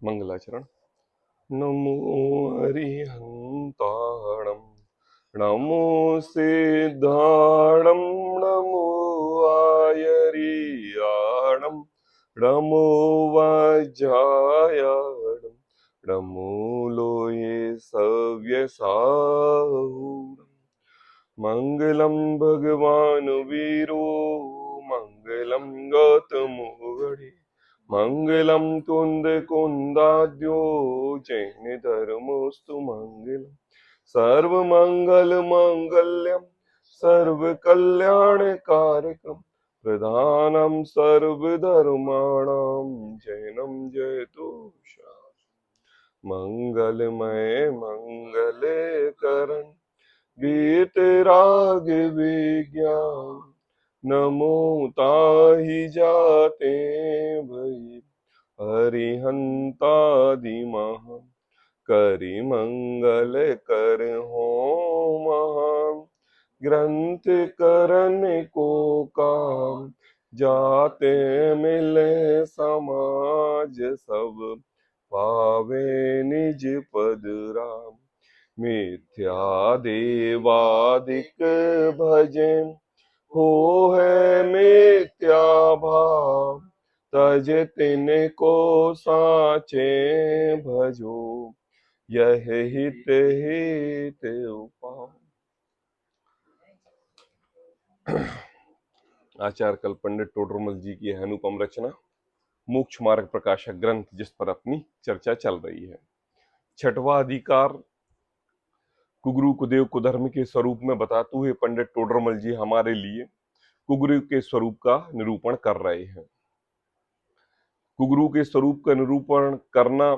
मंगलाचरण। नमो अरिहंताणं, नमो सिद्धाणं, नमो आयरियाणं, नमो वज्रायाणं, नमो लोये सव्यसाहूणम्। मंगलम भगवान वीरो, मंगलम गौतमो गणे, मंगलम कुंद कुंदाद्यो, जैन धर्मोस्तु मंगलम। सर्व मंगल मांगल्यम, सर्व कल्याण कारकम, प्रधानम सर्वधर्माणां, जैनम जयतु शास्त्रम्। मंगलमय मंगल करण, गीत राग विज्ञान, नमो ताहि जाते भई, हरिहंतादि महा, करि मंगल कर हो महान। ग्रंथ करन को काम, जाते मिले समाज सब, पावे निज पद राम। मिथ्या देवादिक भजे, हो है मिथ्या भाव, तज तिनको साचे भजो, यह हित हित उपाय। आचार्य कल पंडित टोडरमल जी की है अनुपम रचना मोक्ष मार्ग प्रकाशक ग्रंथ, जिस पर अपनी चर्चा चल रही है। छठवां अधिकार कुगुरु कुदेव कुधर्म के स्वरूप में बताते हुए पंडित टोडरमल जी हमारे लिए कुगुरु के स्वरूप का निरूपण कर रहे हैं। कुगुरु के स्वरूप का निरूपण करना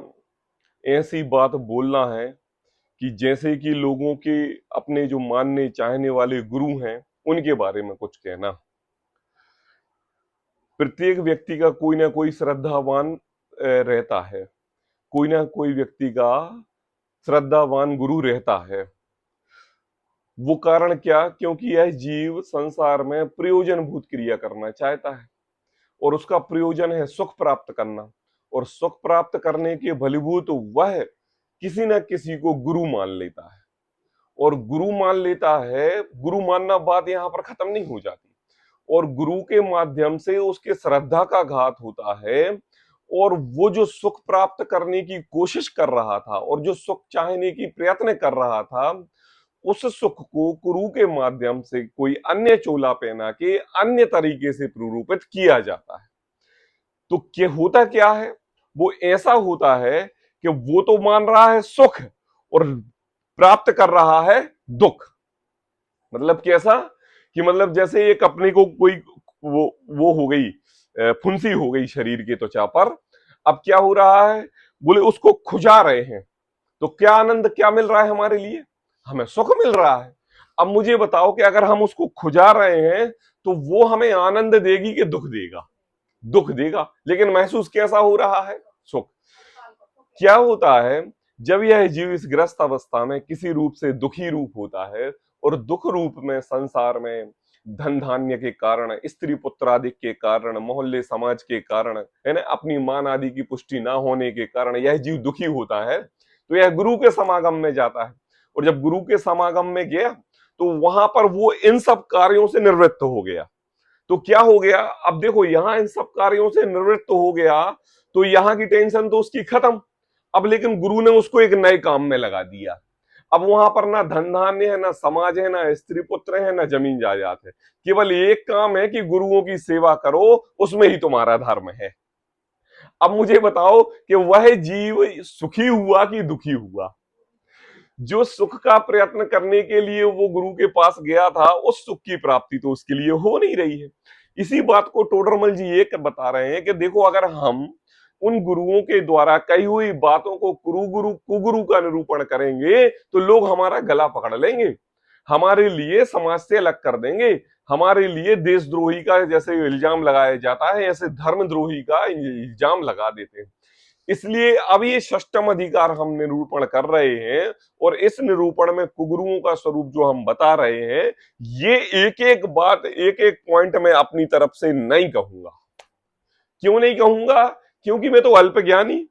ऐसी बात बोलना है कि जैसे कि लोगों के अपने जो मानने चाहने वाले गुरु हैं उनके बारे में कुछ कहना। प्रत्येक व्यक्ति का कोई ना कोई श्रद्धावान रहता है, कोई ना कोई व्यक्ति का श्रद्धावान गुरु रहता है। वो कारण क्या? क्योंकि यह जीव संसार में प्रयोजनभूत क्रिया करना चाहता है और उसका प्रयोजन है सुख प्राप्त करना, और सुख प्राप्त करने के फलीभूत वह किसी न किसी को गुरु मान लेता है। और गुरु मान लेता है, गुरु मानना बात यहाँ पर खत्म नहीं हो जाती, और गुरु के माध्यम से उसके श्रद्धा का घात होता है, और वो जो सुख प्राप्त करने की कोशिश कर रहा था और जो सुख चाहने की प्रयत्न कर रहा था, उस सुख को गुरु के माध्यम से कोई अन्य चोला पहना के अन्य तरीके से प्ररूपित किया जाता है। तो क्या होता क्या है? वो ऐसा होता है कि वो तो मान रहा है सुख और प्राप्त कर रहा है दुख। मतलब कैसा? कि मतलब जैसे एक अपने को कोई वो हो गई, फुंसी हो गई शरीर की त्वचा पर। अब क्या हो रहा है? बोले उसको खुजा रहे हैं, तो क्या आनंद क्या मिल रहा है हमारे लिए? हमें सुख मिल रहा है। अब मुझे बताओ कि अगर हम उसको खुजा रहे हैं तो वो हमें आनंद देगी कि दुख देगा? दुख देगा। लेकिन महसूस कैसा हो रहा है? सुख। क्या होता है जब यह जीव इस ग्रस्त अवस्था में किसी रूप से दुखी रूप होता है, और दुख रूप में संसार में धन धान्य के कारण, स्त्री पुत्र आदि के कारण, मोहल्ले समाज के कारण, है ना, अपनी मान आदि की पुष्टि ना होने के कारण यह जीव दुखी होता है, तो यह गुरु के समागम में जाता है। और जब गुरु के समागम में गया तो वहां पर वो इन सब कार्यों से निवृत्त हो गया। तो क्या हो गया? अब देखो, यहां इन सब कार्यों से निवृत्त हो गया तो यहां की टेंशन तो उसकी खत्म। अब लेकिन गुरु ने उसको एक नए काम में लगा दिया। अब वहां पर ना धन धान्य है, ना समाज है, ना स्त्री पुत्र है, ना जमीन जायदाद है। केवल एक काम है कि गुरुओं की सेवा करो, उसमें ही तुम्हारा धर्म है। अब मुझे बताओ कि वह जीव सुखी हुआ कि दुखी हुआ? जो सुख का प्रयत्न करने के लिए वो गुरु के पास गया था, उस सुख की प्राप्ति तो उसके लिए हो नहीं रही है। इसी बात को टोडरमल जी ये बता रहे हैं कि देखो, अगर हम उन गुरुओं के द्वारा कही हुई बातों को गुरु कुगुरु का निरूपण करेंगे तो लोग हमारा गला पकड़ लेंगे, हमारे लिए समाज से अलग कर देंगे, हमारे लिए देशद्रोही का जैसे इल्जाम लगाया जाता है ऐसे धर्मद्रोही का इल्जाम लगा देते हैं। इसलिए अब ये षष्टम अधिकार हम निरूपण कर रहे हैं, और इस निरूपण में कुगुरुओं का स्वरूप जो हम बता रहे हैं, ये एक एक बात, एक एक पॉइंट में अपनी तरफ से नहीं कहूंगा। क्यों नहीं कहूंगा? क्योंकि मैं तो अल्प ज्ञानी,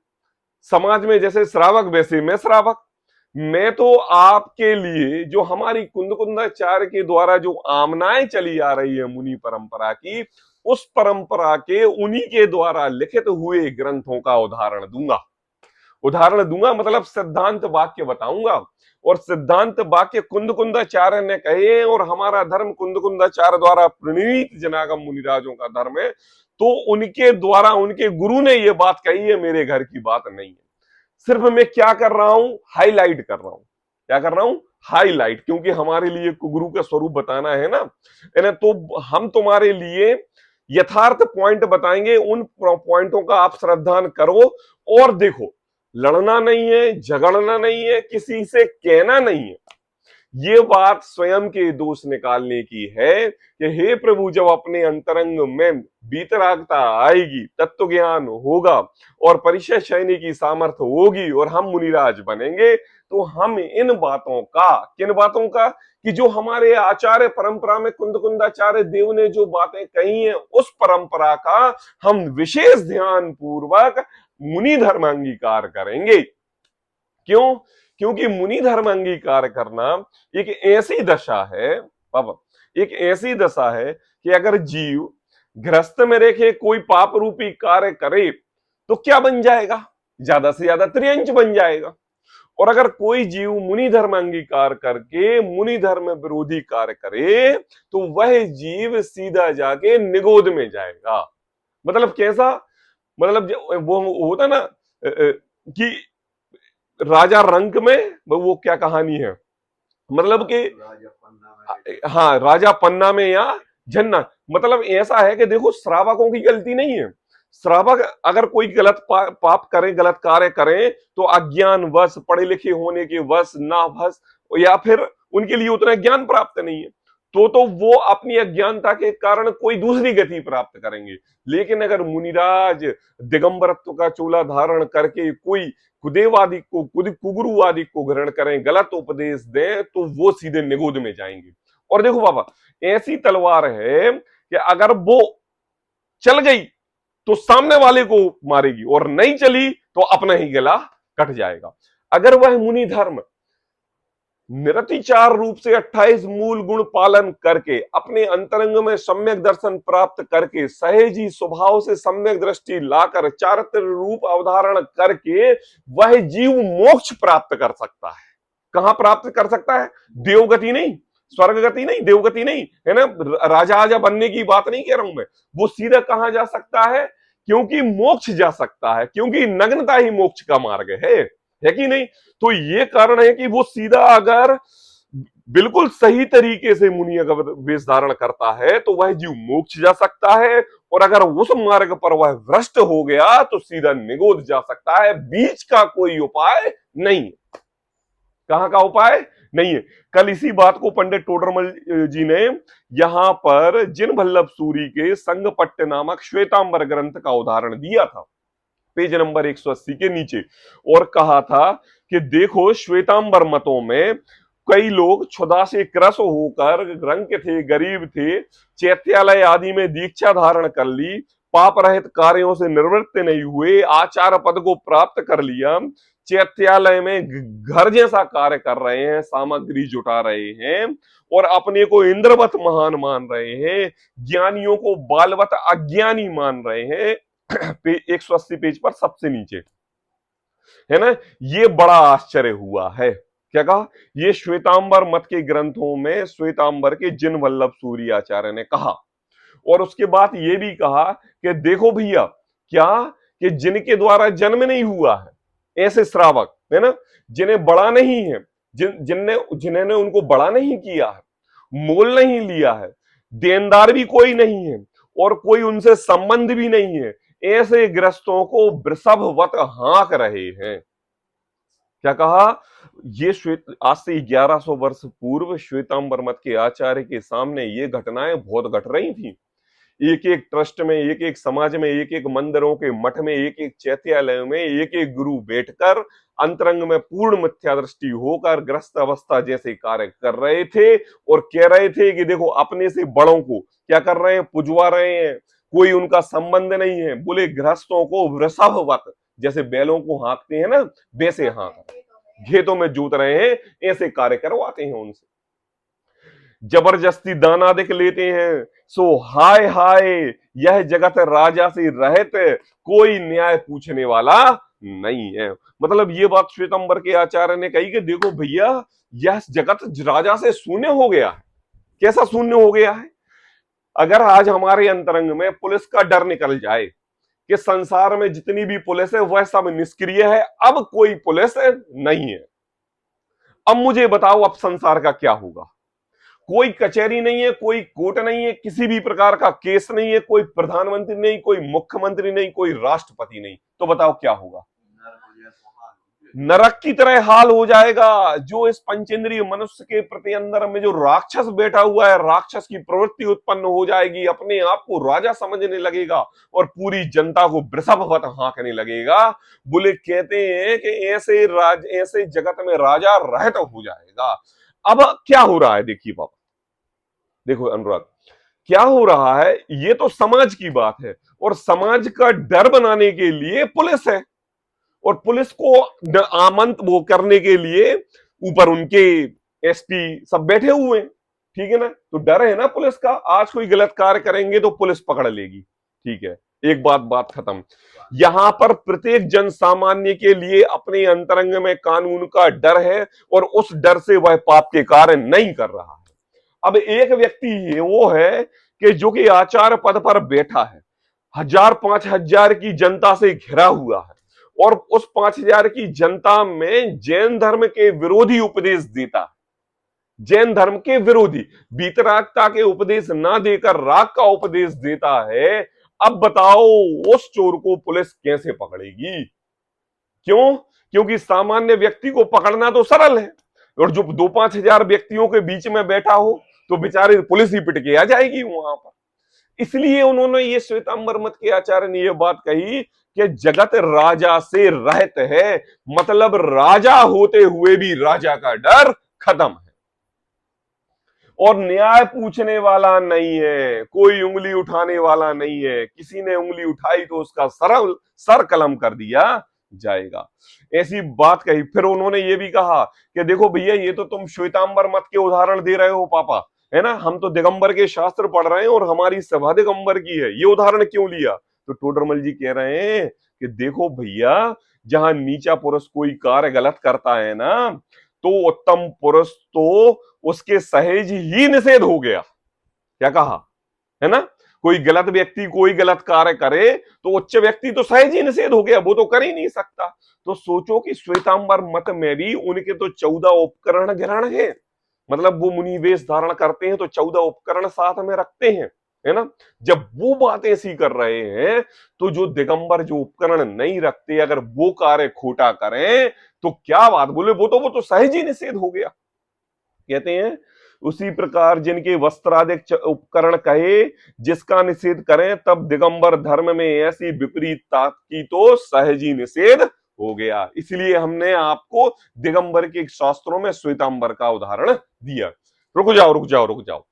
समाज में जैसे श्रावक वैसे मैं श्रावक। मैं तो आपके लिए जो हमारी कुंदकुंदाचार्य के द्वारा जो आमनाएं चली आ रही है मुनि परंपरा की, उस परंपरा के उन्हीं के द्वारा लिखित हुए ग्रंथों का उदाहरण दूंगा। उदाहरण दूंगा मतलब सिद्धांत वाक्य बताऊंगा। और सिद्धांत वाक्य कुंदकुंदाचार्य ने कहे और हमारा धर्म कुंदकुंदाचार्य द्वारा प्रणीत जनागम मुनिराजों का धर्म है, तो उनके द्वारा उनके गुरु ने ये बात कही है, मेरे घर की बात नहीं है। सिर्फ मैं क्या कर रहा हूं, हाईलाइट कर रहा हूं। क्या कर रहा हूं? हाईलाइट, क्योंकि हमारे लिए गुरु का स्वरूप बताना है ना, तो हम तुम्हारे लिए यथार्थ पॉइंट बताएंगे। उन पॉइंटों का आप श्रद्धान करो और देखो, लड़ना नहीं है, झगड़ना नहीं है, किसी से कहना नहीं है। ये बात स्वयं के दोष निकालने की है कि हे प्रभु, जब अपने अंतरंग में वीतरागता आएगी, तत्व ज्ञान होगा और परिचय शयनी की सामर्थ्य होगी और हम मुनिराज बनेंगे, तो हम इन बातों का, किन बातों का, कि जो हमारे आचार्य परंपरा में कुंदकुंदाचार्य देव ने जो बातें कही हैं, उस परंपरा का हम विशेष ध्यान पूर्वक मुनि धर्म अंगीकार करेंगे। क्यों? क्योंकि मुनि धर्म अंगीकार करना एक ऐसी दशा है बाबा, एक ऐसी दशा है कि अगर जीव गृहस्थ में रह के कोई पाप रूपी कार्य करे तो क्या बन जाएगा? ज्यादा से ज्यादा त्रियंच बन जाएगा। और अगर कोई जीव मुनि धर्म अंगीकार करके मुनि धर्म विरोधी कार्य करे तो वह जीव सीधा जाके निगोद में जाएगा। मतलब कैसा? मतलब वो होता ना कि राजा रंक में वो क्या कहानी है, मतलब कि हाँ, राजा पन्ना में या झन्ना। मतलब ऐसा है कि देखो, श्रावकों की गलती नहीं है। श्रावक अगर कोई गलत पाप करे, गलत कार्य करें, तो अज्ञान वश, पढ़े लिखे होने के वश, ना वश, या फिर उनके लिए उतना ज्ञान प्राप्त नहीं है, तो वो अपनी अज्ञानता के कारण कोई दूसरी गति प्राप्त करेंगे। लेकिन अगर मुनिराज दिगंबरत्व का चोला धारण करके कोई कुदेवादी को, कुगुरुवादी को ग्रहण करें, गलत उपदेश दें, तो वो सीधे निगोद में जाएंगे। और देखो बाबा, ऐसी तलवार है कि अगर वो चल गई तो सामने वाले को मारेगी और नहीं चली तो अपना ही गला कट जाएगा। अगर वह मुनि धर्म निरतिचार रूप से 28 मूल गुण पालन करके, अपने अंतरंग में सम्यक दर्शन प्राप्त करके, सहेजी स्वभाव से सम्यक दृष्टि लाकर चारित्र रूप अवधारण करके वह जीव मोक्ष प्राप्त कर सकता है। कहां प्राप्त कर सकता है? देवगति नहीं, स्वर्ग गति नहीं, देवगति नहीं, है ना, राजा आजा बनने की बात नहीं कह रहा हूं मैं। वो सीधा कहां जा सकता है? क्योंकि मोक्ष जा सकता है, क्योंकि नग्नता ही मोक्ष का मार्ग है कि नहीं? तो ये कारण है कि वो सीधा अगर बिल्कुल सही तरीके से मुनि अगर वेश धारण करता है तो वह जीव मोक्ष जा सकता है, और अगर उस मार्ग पर वह भ्रष्ट हो गया तो सीधा निगोद जा सकता है। बीच का कोई उपाय नहीं। कहां का उपाय नहीं है। कल इसी बात को पंडित टोडरमल जी ने यहां पर जिन वल्लभ सूरी के संगपट्ट नामक श्वेतांबर ग्रंथ का उदाहरण दिया था, पेज नंबर 180 के नीचे, और कहा था कि देखो, श्वेतांबर मतों में कई लोग क्षुधा से क्रस होकर, रंग थे, गरीब थे, चैत्यालय आदि में दीक्षा धारण कर ली, पाप रहित कार्यों से निवृत्त नहीं हुए, आचार पद को प्राप्त कर लिया, चैत्यालय में घर जैसा कार्य कर रहे हैं, सामग्री जुटा रहे हैं और अपने को इंद्रवत महान मान रहे हैं, ज्ञानियों को बालवत अज्ञानी मान रहे हैं। 180 पेज पर सबसे नीचे है ना। ये बड़ा आश्चर्य हुआ है। क्या कहा? ये श्वेतांबर मत के ग्रंथों में श्वेतांबर के जिन वल्लभ सूरी आचार्य ने कहा। और उसके बाद ये भी कहा कि देखो भैया, क्या कि जिनके द्वारा जन्म नहीं हुआ है, ऐसे श्रावक है ना, जिन्हें बड़ा नहीं है, जिन्होंने उनको बड़ा नहीं किया है, मोल नहीं लिया है, देनदार भी कोई नहीं है और कोई उनसे संबंध भी नहीं है, ऐसे ग्रस्तों को वृषभवत हाँक रहे हैं। क्या कहा? ये आज से 1100 वर्ष पूर्व श्वेतांबर मत के आचार्य के सामने ये घटनाएं बहुत घट रही थी। एक एक ट्रस्ट में, एक एक समाज में, एक एक मंदिरों के मठ में, एक एक चैत्यालय में एक एक गुरु बैठकर अंतरंग में पूर्ण मिथ्या दृष्टि होकर ग्रस्त अवस्था जैसे कार्य कर रहे थे और कह रहे थे कि देखो, अपने से बड़ों को क्या कर रहे हैं? पुजवा रहे हैं, कोई उनका संबंध नहीं है। बोले गृहस्थों को वृषभवत, जैसे बैलों को हाँकते हैं ना, वैसे हाँक, खेतों में जोत रहे हैं, ऐसे कार्य करवाते हैं उनसे। जबरदस्ती दाना देख लेते हैं। सो हाय हाय, यह जगत राजा से रहित, कोई न्याय पूछने वाला नहीं है। मतलब ये बात श्वेतांबर के आचार्य ने कही कि देखो भैया, यह जगत राजा से शून्य हो गया है। कैसा शून्य हो गया है? अगर आज हमारे अंतरंग में पुलिस का डर निकल जाए कि संसार में जितनी भी पुलिस है वह सब निष्क्रिय है, अब कोई पुलिस नहीं है, अब मुझे बताओ अब संसार का क्या होगा? कोई कचहरी नहीं है, कोई कोर्ट नहीं है, किसी भी प्रकार का केस नहीं है, कोई प्रधानमंत्री नहीं, कोई मुख्यमंत्री नहीं, कोई राष्ट्रपति नहीं, तो बताओ क्या होगा? नरक की तरह हाल हो जाएगा। जो इस पंचेंद्रिय मनुष्य के प्रति अंदर में जो राक्षस बैठा हुआ है, राक्षस की प्रवृत्ति उत्पन्न हो जाएगी, अपने आप को राजा समझने लगेगा और पूरी जनता को वृषभवत हाँकने लगेगा। बोले कहते हैं कि ऐसे जगत में राजा रहत हो जाएगा। अब क्या हो रहा है? देखिए बाबा, देखो अनुराग, क्या हो रहा है? ये तो समाज की बात है, और समाज का डर बनाने के लिए पुलिस है, और पुलिस को आमंत वो करने के लिए ऊपर उनके एसपी सब बैठे हुए हैं, ठीक है ना? तो डर है ना पुलिस का, आज कोई गलत कार्य करेंगे तो पुलिस पकड़ लेगी, ठीक है, एक बात खत्म। यहां पर प्रत्येक जन सामान्य के लिए अपने अंतरंग में कानून का डर है, और उस डर से वह पाप के कार्य नहीं कर रहा है। अब एक व्यक्ति वो है कि जो कि आचार्य पद पर बैठा है, 1000-5000 की जनता से घिरा हुआ है, और उस 5000 की जनता में जैन धर्म के विरोधी उपदेश देता है। जैन धर्म के विरोधी, वीतरागता के उपदेश ना देकर राग का उपदेश देता है। अब बताओ उस चोर को पुलिस कैसे पकड़ेगी? क्यों? क्योंकि सामान्य व्यक्ति को पकड़ना तो सरल है, और जो 2-5 हजार व्यक्तियों के बीच में बैठा हो तो बेचारे पुलिस ही पिट के आ जाएगी वहां पर। इसलिए उन्होंने ये श्वेतांबर मत के आचार्य ने ये बात कही कि जगत राजा से रहत है, मतलब राजा होते हुए भी राजा का डर खत्म है, और न्याय पूछने वाला नहीं है, कोई उंगली उठाने वाला नहीं है। किसी ने उंगली उठाई तो उसका सर कलम कर दिया जाएगा, ऐसी बात कही। फिर उन्होंने ये भी कहा कि देखो भैया, ये तो तुम श्वेतांबर मत के उदाहरण दे रहे हो पापा, है ना? हम तो दिगंबर के शास्त्र पढ़ रहे हैं और हमारी सभा दिगंबर की है, ये उदाहरण क्यों लिया? तो टोडरमल जी कह रहे हैं कि देखो भैया, जहां नीचा पुरुष कोई कार्य गलत करता है ना, तो उत्तम पुरुष तो उसके सहेज ही निषेध हो गया। क्या कहा है ना? कोई गलत व्यक्ति कोई गलत कार्य करे तो उच्च व्यक्ति तो सहज ही निषेध हो गया, वो तो कर ही नहीं सकता। तो सोचो कि श्वेतांबर मत में भी उनके तो 14 उपकरण ग्रहण है, मतलब वो मुनि वेश धारण करते हैं तो 14 उपकरण साथ में रखते हैं, है ना? जब वो बात ऐसी कर रहे हैं तो जो दिगंबर जो उपकरण नहीं रखते, अगर वो कार्य खोटा करें तो क्या बात बोले, वो तो सहज ही निषेध हो गया। कहते हैं उसी प्रकार जिनके वस्त्रादिक उपकरण कहे, जिसका निषेध करें तब दिगंबर धर्म में ऐसी विपरीतता की तो सहज ही निषेध हो गया। इसलिए हमने आपको दिगंबर के शास्त्रों में श्वेतांबर का उदाहरण दिया। रुक जाओ,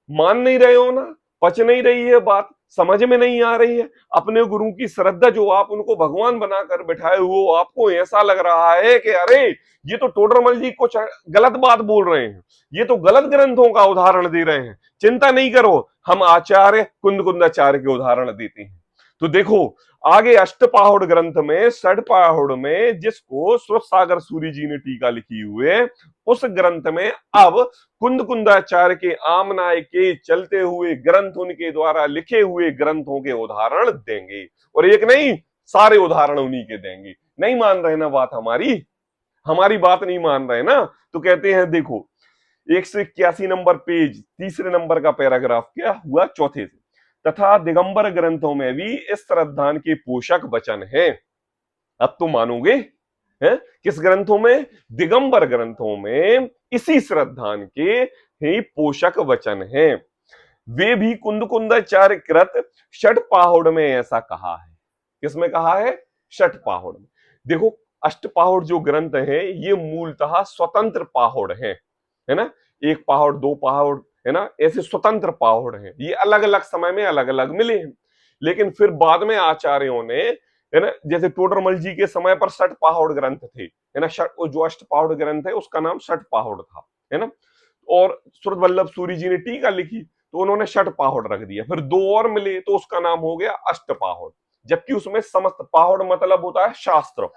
मान नहीं रहे हो ना? पच नहीं रही है बात, समझ में नहीं आ रही है? अपने गुरु की श्रद्धा, जो आप उनको भगवान बनाकर बैठाए हुए, आपको ऐसा लग रहा है कि अरे ये तो टोडरमल जी कुछ गलत बात बोल रहे हैं, ये तो गलत ग्रंथों का उदाहरण दे रहे हैं। चिंता नहीं करो, हम आचार्य कुंदकुंदाचार्य के उदाहरण देते हैं। तो देखो आगे अष्टपाहुड़ ग्रंथ में षडपाहुड़ में, जिसको सुरसागर सूरी जी ने टीका लिखी हुए, उस ग्रंथ में अब कुंदकुंदाचार्य के आमनाय के चलते हुए ग्रंथ, उनके द्वारा लिखे हुए ग्रंथों के उदाहरण देंगे, और एक नहीं सारे उदाहरण उन्हीं के देंगे। नहीं मान रहे ना बात हमारी बात नहीं मान रहे ना? तो कहते हैं देखो 181 नंबर पेज, तीसरे नंबर का पैराग्राफ क्या हुआ, चौथे से, तथा दिगंबर ग्रंथों में भी इस श्रद्धान के पोषक वचन है। अब तो मानोगे है? किस ग्रंथों में? दिगंबर ग्रंथों में इसी श्रद्धान के ही पोषक वचन हैं। वे भी कुंदकुंदाचार्य कृत षटपाहुड़ में ऐसा कहा है। किसमें कहा है? षटपाहुड़ में। देखो अष्टपाहुड़ जो ग्रंथ है ये मूलतः स्वतंत्र पाहुड़ है ना? एक पहाड़, दो पहाड़, है ना? ऐसे स्वतंत्र पहाड़ हैं, ये अलग अलग समय में अलग अलग मिले हैं। लेकिन फिर बाद में आचार्यों ने है ना। जैसे टोडरमल जी के समय पर 6 पहाड़ ग्रंथ थे, है ना, जो अष्टपहाड़ ग्रंथ है उसका नाम 6 पहाड़ था, है ना। और सूरत वल्लभ सूरी जी ने टीका लिखी तो उन्होंने 6 पहाड़ रख दिया, फिर 2 और मिले तो उसका नाम हो गया अष्टपहाड़, जबकि उसमें समस्त पहाड़ मतलब होता है शास्त्र,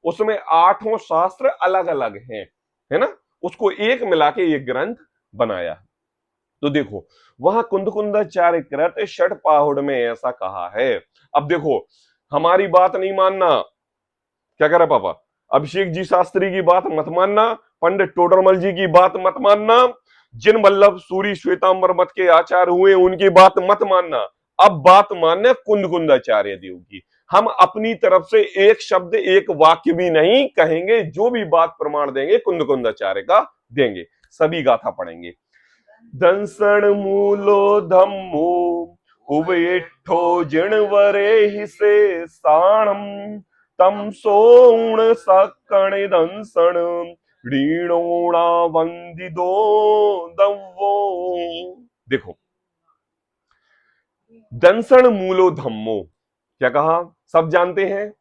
उसमें 8 शास्त्र अलग अलग हैं, है ना, उसको एक मिला के एक ग्रंथ बनाया। तो देखो वहां कुंदकुंदाचार्य कृत 6 पहाड़ में ऐसा कहा है। अब देखो हमारी बात नहीं मानना, क्या कह रहा पापा, अभिषेक जी शास्त्री की बात मत मानना, पंडित टोडरमल जी की बात मत मानना, जिन वल्लभ सूरी श्वेतांबर मत के आचार्य हुए उनकी बात मत मानना, अब बात मानना कुंदकुंदाचार्य देव की। हम अपनी तरफ से एक शब्द एक वाक्य भी नहीं कहेंगे, जो भी बात प्रमाण देंगे कुंदकुंदाचार्य का देंगे। सभी गाथा पढ़ेंगे। दंसण मूलो धम्मो उबेठो जिणवरे हिसे साणम तम सोण सकण दंसण ऋणोणा वंदिदो दव्वो। देखो दंसण मूलो धम्मो क्या कहा, सब जानते हैं।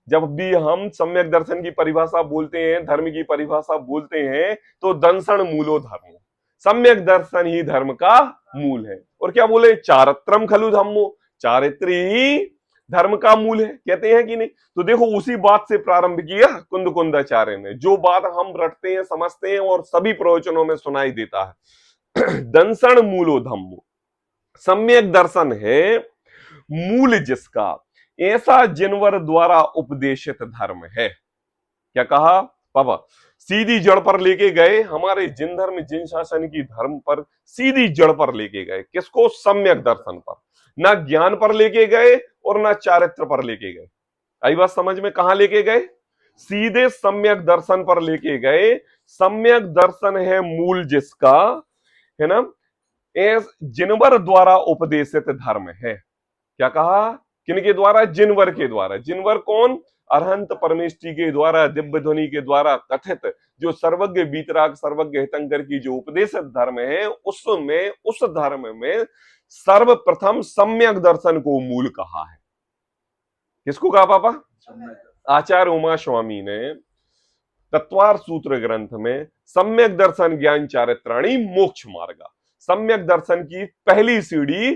जब भी हम सम्यक दर्शन की परिभाषा बोलते हैं, धर्म की परिभाषा बोलते हैं, तो दंसण मूलो धर्मो, सम्यक दर्शन ही धर्म का मूल है। और क्या बोले, चारित्रम खलु धम्मो, चारित्र ही धर्म का मूल है, कहते हैं कि नहीं। तो देखो उसी बात से प्रारंभ किया कुंदकुंदाचार्य ने, जो बात हम रटते हैं समझते हैं और सभी प्रवचनों में सुनाई देता है। दंसण मूलो धम्मो, सम्यक दर्शन है मूल जिसका, ऐसा जिनवर द्वारा उपदेशित धर्म है। क्या कहा पापा, सीधी जड़ पर लेके गए, हमारे जिन धर्म जिन शासन की धर्म पर सीधी जड़ पर लेके गए, किसको, सम्यक दर्शन पर, ना ज्ञान पर लेके गए और ना चारित्र पर लेके गए। आई बात समझ में, कहां लेके गए, सीधे सम्यक दर्शन पर लेके गए। सम्यक दर्शन है मूल जिसका, है ना, जिनवर द्वारा उपदेशित धर्म है। क्या कहा, किनके द्वारा, जिनवर के द्वारा। जिनवर कौन, अरहंत परमेष्टि के द्वारा, दिव्य ध्वनि के द्वारा कथित जो सर्वज्ञ बीतराग सर्वज्ञ हितंकर की जो उपदेशित धर्म है, उसमें उस धर्म में सर्वप्रथम सम्यक दर्शन को मूल कहा है। किसको कहा पापा, आचार्य उमा स्वामी ने तत्वार सूत्र ग्रंथ में सम्यक दर्शन ज्ञान चारित्राणी मोक्ष मार्ग, सम्यक दर्शन की पहली सीढ़ी,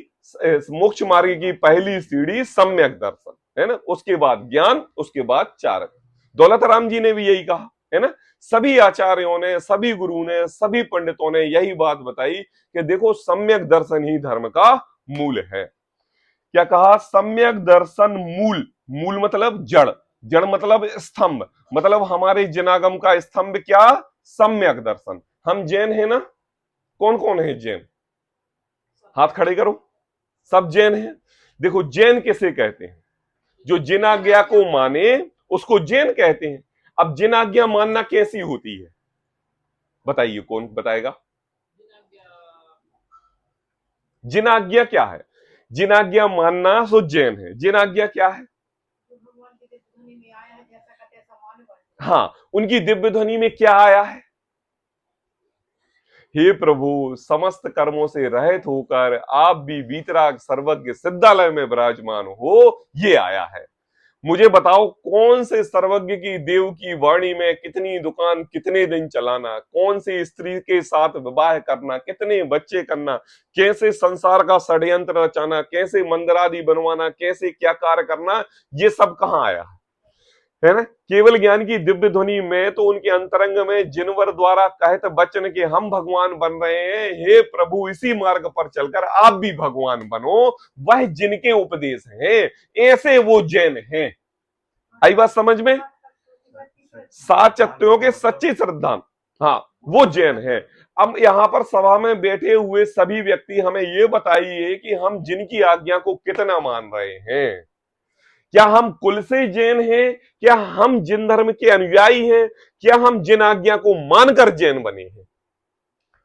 मोक्ष मार्ग की पहली सीढ़ी सम्यक दर्शन है ना, उसके बाद ज्ञान, उसके बाद चारित्र। दौलत राम जी ने भी यही कहा है ना, सभी आचार्यों ने, सभी गुरु ने, सभी पंडितों ने यही बात बताई कि देखो सम्यक दर्शन ही धर्म का मूल है। क्या कहा, सम्यक दर्शन मूल, मूल मतलब जड़, जड़ मतलब स्तंभ, मतलब हमारे जिनागम का स्तंभ क्या, सम्यक दर्शन। हम जैन है ना, कौन कौन है जैन, हाथ खड़े करो, सब जैन हैं। देखो जैन किसे कहते हैं, जो जिन आज्ञा को माने उसको जैन कहते हैं। अब जिन आज्ञा मानना कैसी होती है, बताइए, कौन बताएगा, जिन आज्ञा क्या है, जिन आज्ञा मानना सो जैन है। जिन आज्ञा क्या है, हाँ, उनकी दिव्य ध्वनि में क्या आया है, हे प्रभु समस्त कर्मों से रहित होकर आप भी वीतराग सर्वज्ञ सिद्धालय में विराजमान हो, ये आया है। मुझे बताओ कौन से सर्वज्ञ की देव की वाणी में कितनी दुकान कितने दिन चलाना, कौन सी स्त्री के साथ विवाह करना, कितने बच्चे करना, कैसे संसार का षड्यंत्र रचाना, कैसे मंदिर आदि बनवाना, कैसे क्या कार्य करना, ये सब कहाँ आया है ना। केवल ज्ञान की दिव्य ध्वनि में तो उनके अंतरंग में जिनवर द्वारा कहत वचन के हम भगवान बन रहे हैं, हे प्रभु इसी मार्ग पर चलकर आप भी भगवान बनो, वह जिनके उपदेश हैं, ऐसे वो जैन हैं। आई बात समझ में, साचत्यों के सच्ची श्रद्धा, हाँ वो जैन है। अब यहाँ पर सभा में बैठे हुए सभी व्यक्ति हमें ये बताइए कि हम जिनकी आज्ञा को कितना मान रहे हैं। क्या हम कुल से जैन हैं, क्या हम जिन धर्म के अनुयायी हैं, क्या हम जिन आज्ञा को मानकर जैन बने हैं।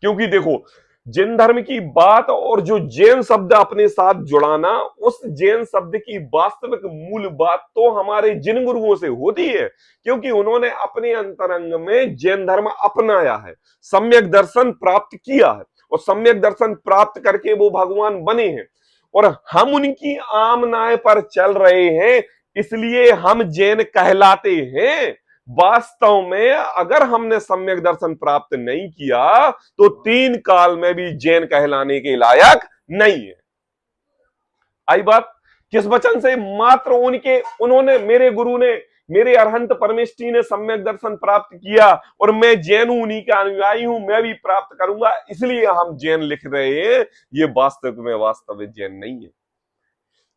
क्योंकि देखो जिन धर्म की बात और जो जैन शब्द अपने साथ जुड़ाना, उस जैन शब्द की वास्तविक मूल बात तो हमारे जिन गुरुओं से होती है, क्योंकि उन्होंने अपने अंतरंग में जैन धर्म अपनाया है, सम्यक दर्शन प्राप्त किया है, और सम्यक दर्शन प्राप्त करके वो भगवान बने हैं, और हम उनकी आमनाय पर चल रहे हैं। इसलिए हम जैन कहलाते हैं। वास्तव में अगर हमने सम्यक दर्शन प्राप्त नहीं किया तो 3 काल में भी जैन कहलाने के लायक नहीं है। आई बात किस वचन से? मात्र उन्होंने, मेरे गुरु ने, मेरे अरहंत परमेष्ठी ने सम्यक दर्शन प्राप्त किया और मैं जैन हूं, उन्हीं का अनुयायी हूं, मैं भी प्राप्त करूंगा, इसलिए हम जैन लिख रहे हैं। ये वास्तव जैन नहीं है।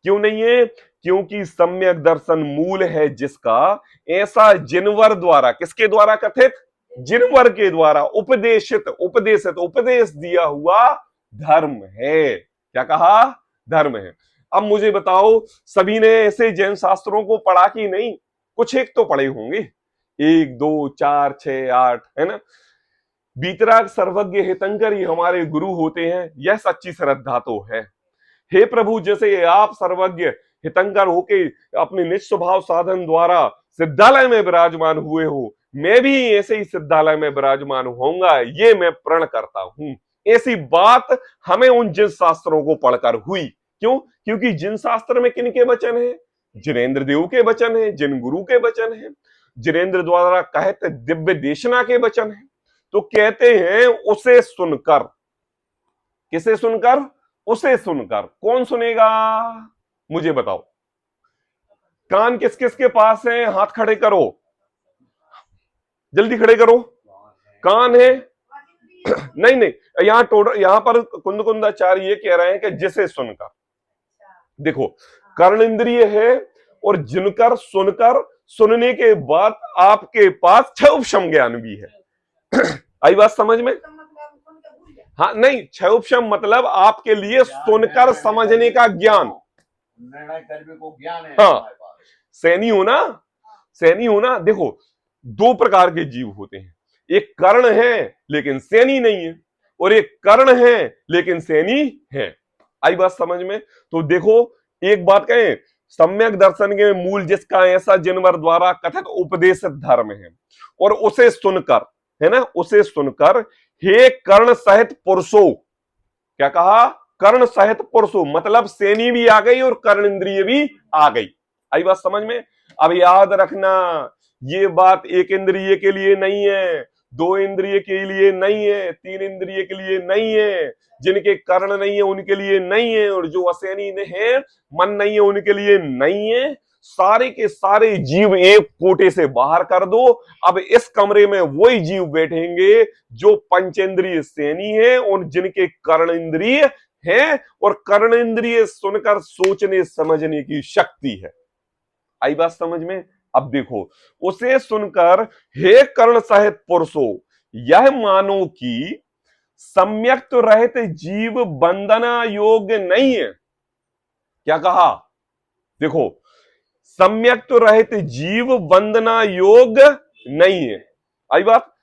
क्यों नहीं है? क्योंकि सम्यक दर्शन मूल है जिसका, ऐसा जिनवर द्वारा, किसके द्वारा कथित? जिनवर के द्वारा उपदेश दिया हुआ धर्म है। क्या कहा? धर्म है। अब मुझे बताओ, सभी ने ऐसे जैन शास्त्रों को पढ़ा कि नहीं? कुछ एक तो पढ़े होंगे, 1 2 4 6 8, है ना। बीतराग सर्वज्ञ हितंकर ही हमारे गुरु होते हैं, यह सच्ची श्रद्धा तो है। हे प्रभु, जैसे आप सर्वज्ञ हितंकर होके अपने निज स्वभाव साधन द्वारा सिद्धालय में विराजमान हुए हो, मैं भी ऐसे ही सिद्धालय में विराजमान होऊंगा, ये मैं प्रण करता हूं। ऐसी बात हमें उन जिन शास्त्रों को पढ़कर हुई। क्यों? क्योंकि जिन शास्त्र में किनके वचन है? जिनेन्द्र देव के वचन है, जिन गुरु के वचन है, जिनेन्द्र द्वारा कहते दिव्य देशना के वचन है। तो कहते हैं उसे सुनकर, किसे सुनकर? उसे सुनकर। कौन सुनेगा? मुझे बताओ। कान किस किस के पास है? हाथ खड़े करो, जल्दी खड़े करो। कान है? नहीं नहीं, यहां पर कुंदकुंदाचार्य ये कह रहे हैं कि जिसे सुनकर। देखो, कर्ण इंद्रिय है और जिनकर सुनकर, सुनने के बाद आपके पास 6 उपशम ज्ञान भी है। आई बात समझ में? हाँ नहीं, 6 उपशम मतलब आपके लिए सुनकर समझने का ज्ञान, निर्णय करने को ज्ञान है। हाँ, सैनी हो ना। देखो, 2 प्रकार के जीव होते हैं, एक कर्ण है लेकिन सैनी नहीं है, और एक कर्ण है लेकिन सैनी है। आई बात समझ में? तो देखो, एक बात कहें, सम्यक दर्शन के मूल जिसका, ऐसा जिनवर द्वारा कथित उपदेशित धर्म है, और उसे सुनकर, है ना, उसे सुनकर, हे कर्ण सहित पुरुषों। क्या कहा? कर्ण सहित पुरुषों, मतलब सैनी भी आ गई और कर्ण इंद्रिय भी आ गई। आई बात समझ में? अब याद रखना, ये बात 1 इंद्रिय के लिए नहीं है, 2 इंद्रिय के लिए नहीं है, 3 इंद्रिय के लिए नहीं है, जिनके कर्ण नहीं है उनके लिए नहीं है, और जो असैनी है, मन नहीं है, उनके लिए नहीं है। सारे के सारे जीव एक कोटे से बाहर कर दो। अब इस कमरे में वही जीव बैठेंगे जो पंचेंद्रिय सैनी है और जिनके कर्ण इंद्रिय है, और कर्ण इंद्रिय सुनकर सोचने समझने की शक्ति है। आई बात समझ में? अब देखो, उसे सुनकर हे कर्ण सहित पुरुषों, यह मानो कि सम्यक तो रहित जीव बंधना योग्य नहीं है। क्या कहा? देखो, सम्यक तो रहित जीव बंधना योग्य नहीं है। आई बात?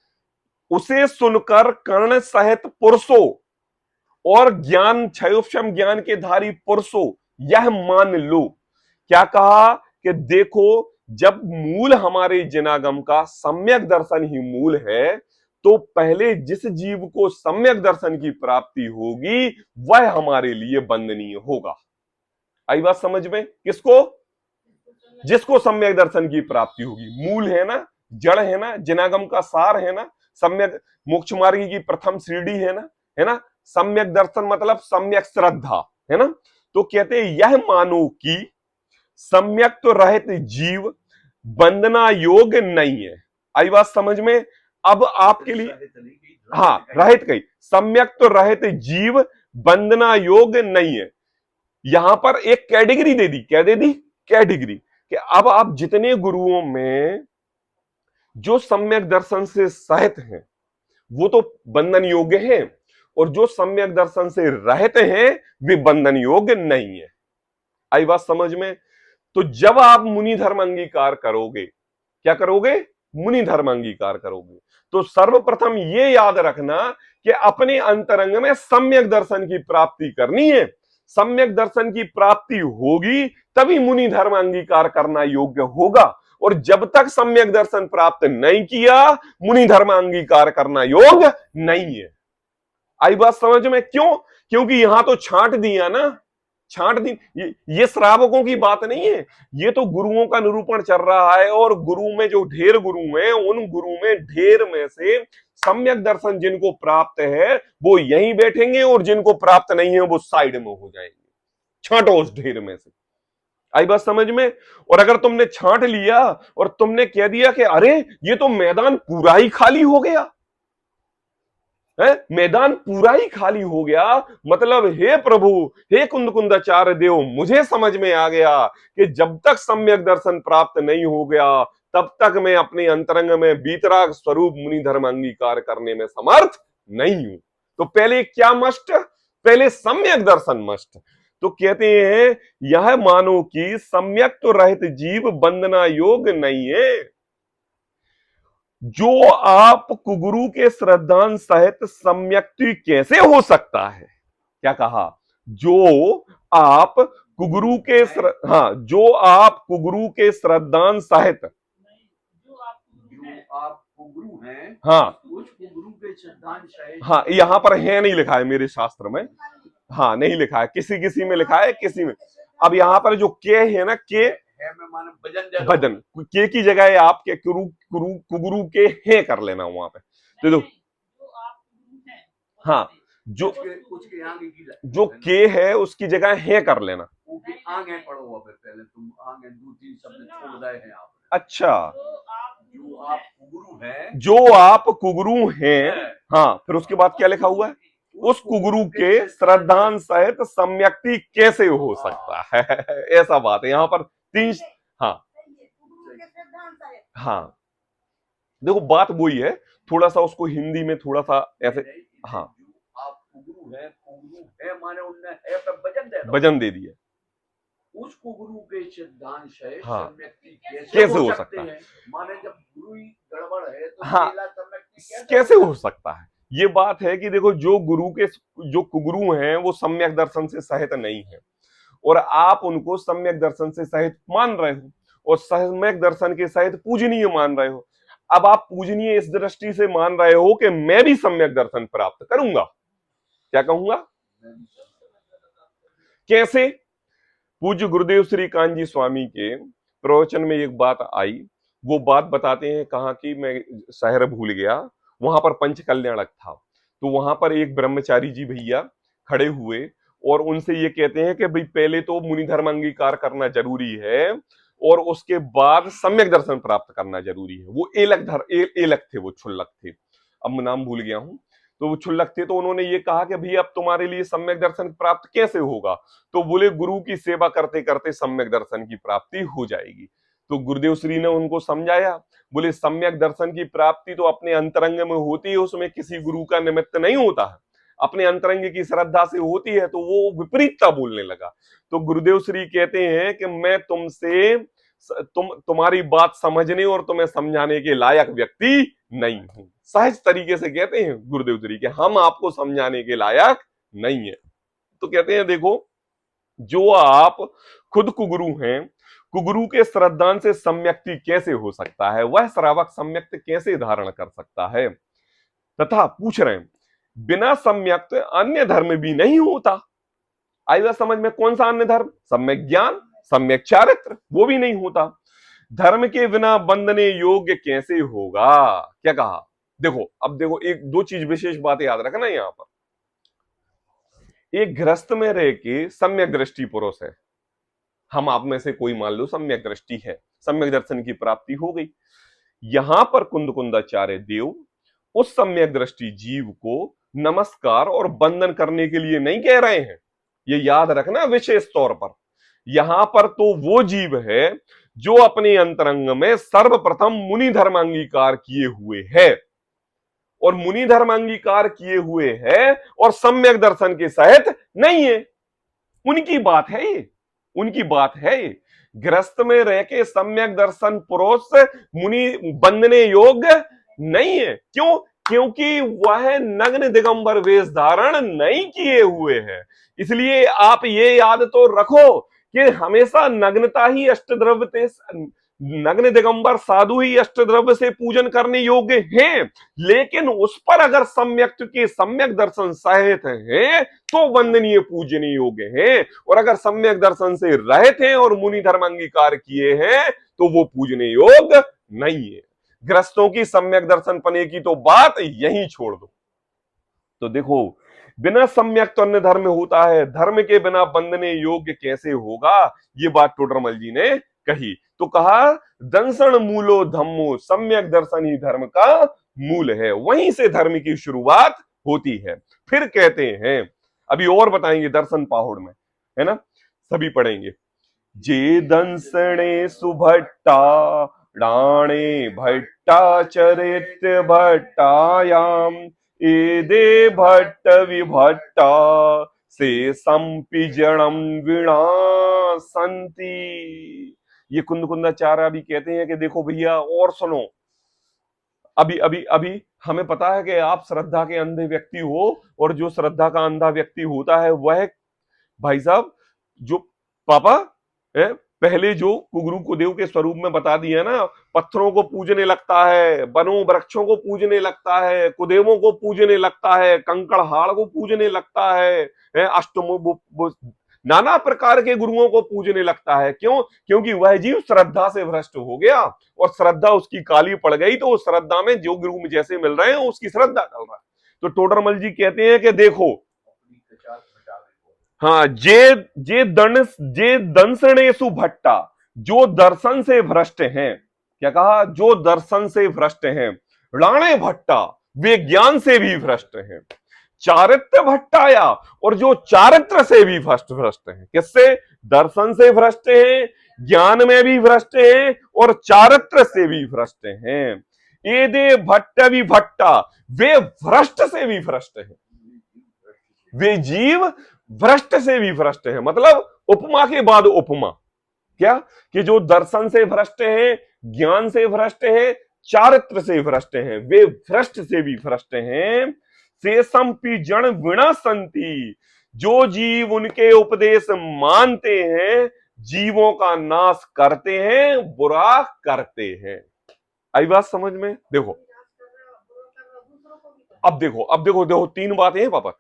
उसे सुनकर कर्ण सहित पुरुषों और ज्ञान, 6 उपशम ज्ञान के धारी पुरुषों, यह मान लो। क्या कहा? कि देखो, जब मूल हमारे जिनागम का सम्यक दर्शन ही मूल है, तो पहले जिस जीव को सम्यक दर्शन की प्राप्ति होगी वह हमारे लिए वंदनीय होगा। आई बात समझ में? किसको? जिसको सम्यक दर्शन की प्राप्ति होगी। मूल है ना, जड़ है ना, जिनागम का सार है ना, सम्यक मोक्ष मार्ग की प्रथम सीढ़ी है ना, है ना। सम्यक दर्शन मतलब सम्यक श्रद्धा, है ना। तो कहते हैं यह मानो कि सम्यक तो रहित जीव बंधना योग्य नहीं है। आई बात समझ में? अब आपके लिए, हाँ, रहित कही, सम्यक तो रहित जीव बंधना योग्य नहीं है। यहां पर एक कैटेगरी दे दी। क्या दे दी? कैटेगरी, कि अब आप जितने गुरुओं में जो सम्यक दर्शन से सहित हैं वो तो बंधन योग्य हैं, और जो सम्यक दर्शन से रहित हैं वे बंधन योग्य नहीं है। आई बात समझ में? तो जब आप मुनि धर्म अंगीकार करोगे, क्या करोगे? मुनि धर्म अंगीकार करोगे, तो सर्वप्रथम ये याद रखना कि अपने अंतरंग में सम्यक दर्शन की प्राप्ति करनी है। सम्यक दर्शन की प्राप्ति होगी तभी मुनि धर्म अंगीकार करना योग्य होगा, और जब तक सम्यक दर्शन प्राप्त नहीं किया मुनि धर्म अंगीकार करना योग्य नहीं है। आई बात समझ में? क्यों? क्योंकि यहां तो छांट दिया ना, छांट दी। ये श्रावकों की बात नहीं है, ये तो गुरुओं का निरूपण चल रहा है। और गुरु में जो ढेर गुरु हैं, उन गुरु में ढेर में से सम्यक दर्शन जिनको प्राप्त है वो यहीं बैठेंगे, और जिनको प्राप्त नहीं है वो साइड में हो जाएंगे। छांटो उस ढेर में से। आई बात समझ में? और अगर तुमने छांट लिया और तुमने कह दिया कि अरे ये तो मैदान पूरा ही खाली हो गया है, मैदान पूरा ही खाली हो गया, मतलब हे प्रभु, हे कुंदकुंदाचार्य देव, मुझे समझ में आ गया कि जब तक सम्यक दर्शन प्राप्त नहीं हो गया तब तक मैं अपने अंतरंग में बीतराग स्वरूप मुनि धर्म अंगीकार करने में समर्थ नहीं हूं। तो पहले क्या मस्ट? पहले सम्यक दर्शन मस्ट। तो कहते हैं यह मानो कि सम्यक तो रहित जीव बंदना योग नहीं है। जो आप कुगुरु के श्रद्धांत सहित सम्यक्ति कैसे हो सकता है? क्या कहा? जो आप कुगुरु के हाँ, जो आप कुगुरु के श्रद्धांत सहित, आप कुगुरु हैं, हाँ, उस कुगुरु के श्रद्धांत सहित, हाँ, यहां पर है नहीं लिखा है मेरे शास्त्र में, हाँ नहीं लिखा है, किसी किसी में लिखा है, किसी में। अब यहां पर जो के है ना, के भजन के की जगह है आपके कुगुरु के है कर लेना वहां पे। तो दो, हाँ, जो के है उसकी जगह है कर लेना। आगे पढ़ो, पहले तुम आगे 2-3 शब्द छोड़ गए हैं आप। अच्छा, जो आप कुगुरु हैं, जो आप कुगुरु हैं, हाँ, फिर उसके बाद क्या लिखा हुआ है? उस कुगुरु के श्रद्धांत सहित सम्यक्ति कैसे हो सकता है? ऐसा बात है यहाँ पर 3। हाँ हाँ, देखो बात वही है, थोड़ा सा उसको हिंदी में थोड़ा सा ऐसे, हाँ, आप कुगुरु है माने उनने है पर वजन दे दिया। उस कुगुरु के सिद्धांत से हाँ, सम्यक्ति कैसे हो सकता है? माने जब गुरु ही गड़बड़ है तो हाँ, कैसे हो सकता है? ये बात है कि देखो, जो कुगुरु हैं वो सम्यक दर्शन से सहित नहीं है, और आप उनको सम्यक दर्शन से सहित मान रहे हो, और सम्यक दर्शन के सहित पूजनीय मान रहे हो। अब आप पूजनीय इस दृष्टि से मान रहे हो कि मैं भी सम्यक दर्शन प्राप्त करूंगा। क्या कहूंगा? कैसे? पूज्य गुरुदेव श्री कांजी स्वामी के प्रवचन में एक बात आई, वो बात बताते हैं, कहा कि मैं शहर भूल गया, वहां पर पंच कल्याणक था, तो वहां पर एक ब्रह्मचारी जी भैया खड़े हुए और उनसे ये कहते हैं कि भाई पहले तो मुनि धर्म अंगीकार करना जरूरी है और उसके बाद सम्यक दर्शन प्राप्त करना जरूरी है। वो एलक थे, वो क्षुल्लक थे, अब मैं नाम भूल गया हूं, तो वो क्षुल्लक थे। तो उन्होंने ये कहा कि भैया अब तुम्हारे लिए सम्यक दर्शन प्राप्त कैसे होगा? तो बोले गुरु की सेवा करते करते सम्यक दर्शन की प्राप्ति हो जाएगी। तो गुरुदेव श्री ने उनको समझाया, बोले सम्यक दर्शन की प्राप्ति तो अपने अंतरंग में होती है, उसमें किसी गुरु का निमित्त नहीं होता है, अपने अंतरंग की श्रद्धा से होती है। तो वो विपरीतता बोलने लगा। तो गुरुदेव श्री कहते हैं कि मैं तुम्हारी बात समझने और तुम्हें समझाने के लायक व्यक्ति नहीं हूं। सहज तरीके से कहते हैं गुरुदेव श्री के, हम आपको समझाने के लायक नहीं है। तो कहते हैं देखो, जो आप खुद कुगुरु हैं, कुगुरु के श्रद्धांत से सम्यक्ति कैसे हो सकता है? वह श्रावक सम्यक्त कैसे धारण कर सकता है? तथा पूछ रहे हैं बिना सम्यक्त अन्य धर्म भी नहीं होता। आई बात समझ में? कौन सा अन्य धर्म? सम्यक ज्ञान, सम्यक चारित्र, वो भी नहीं होता। धर्म के बिना बंधने योग्य कैसे होगा? क्या कहा? देखो, अब देखो, एक दो चीज विशेष बात याद रखना यहां पर। एक गृहस्थ में रह के सम्यक दृष्टि पुरुष है, हम आप में से कोई मान लो सम्यक दृष्टि है, सम्यक दर्शन की प्राप्ति हो गई। यहां पर कुंदकुंदाचार्य देव उस सम्यक दृष्टि जीव को नमस्कार और वंदन करने के लिए नहीं कह रहे हैं, ये याद रखना विशेष तौर पर। यहां पर तो वो जीव है जो अपने अंतरंग में सर्वप्रथम मुनि धर्म अंगीकार किए हुए है, और मुनि धर्म अंगीकार किए हुए है और सम्यक दर्शन के सहित नहीं है। उनकी बात है ये, उनकी बात है ये। गृहस्थ में रह के सम्यक दर्शन पुरुष मुनि बंधने योग्य नहीं है। क्यों? क्योंकि वह नग्न दिगंबर वेश धारण नहीं किए हुए हैं। इसलिए आप ये याद तो रखो कि हमेशा नग्नता ही अष्टद्रव्य नग्न दिगंबर साधु ही अष्टद्रव्य से पूजन करने योग्य हैं, लेकिन उस पर अगर सम्यक दर्शन सहित है तो वंदनीय पूजनीय योग्य हैं, और अगर सम्यक दर्शन से रहित हैं और मुनि धर्म अंगीकार किए हैं तो वो पूजने योग्य नहीं है। गृहस्थों की सम्यक दर्शन पने की तो बात यहीं छोड़ दो। तो देखो, बिना सम्यक तो अन्य धर्म होता है, धर्म के बिना बंधने योग्य कैसे होगा, ये बात टोडरमल जी ने कही। तो कहा दंसन मूलो धम्मो, सम्यक दर्शन ही धर्म का मूल है, वहीं से धर्म की शुरुआत होती है। फिर कहते हैं, अभी और बताएंगे दर्शन पाहुड़ में, है ना, सभी पढ़ेंगे। जे दंसणे सुभट्टा डाणे भट्टा चरित्र भट्टायाम एदे भट्ट विभट्टा से संपिजणम विणासंति। ये कुंदकुंदाचार्य भी कहते हैं कि देखो भैया और सुनो, अभी अभी अभी हमें पता है कि आप श्रद्धा के अंधे व्यक्ति हो, और जो श्रद्धा का अंधा व्यक्ति होता है वह भाई साहब जो पापा है, पहले जो कुगुरु कुदेव के स्वरूप में बता दिया ना, पत्थरों को पूजने लगता है, वनों वृक्षों को पूजने लगता है, कुदेवों को पूजने लगता है, कंकड़हाड़ को पूजने लगता है, नाना प्रकार के गुरुओं को पूजने लगता है। क्यों? क्योंकि वह जीव श्रद्धा से भ्रष्ट हो गया, और श्रद्धा उसकी काली पड़ गई, तो उस श्रद्धा में जो गुरु जैसे मिल रहे हैं उसकी श्रद्धा चल रहा है। तो टोडरमल जी कहते हैं कि देखो, हाँ, जे दंसणेसु भट्टा, जो दर्शन से भ्रष्ट हैं, क्या कहा, जो दर्शन से भ्रष्ट हैं, राणे भट्टा, वे ज्ञान से भी भ्रष्ट हैं, चारित्र भट्टाया, और जो चारित्र से भी भ्रष्ट हैं। किससे? दर्शन से भ्रष्ट हैं, ज्ञान में भी भ्रष्ट हैं, और चारित्र से भी भ्रष्ट हैं। एदे भट्ट विभट्टा, वे भ्रष्ट से भी भ्रष्ट हैं, वे जीव भ्रष्ट से भी भ्रष्ट है। मतलब उपमा के बाद उपमा, क्या कि जो दर्शन से भ्रष्ट है, ज्ञान से भ्रष्ट है, चारित्र से भ्रष्ट हैं, वे भ्रष्ट से भी भ्रष्ट हैं। शेषमपि जन विनाशंति, जो जीव उनके उपदेश मानते हैं, जीवों का नाश करते हैं, बुरा करते हैं। आई बात समझ में? देखो अब देखो तीन बातें हैं पापा।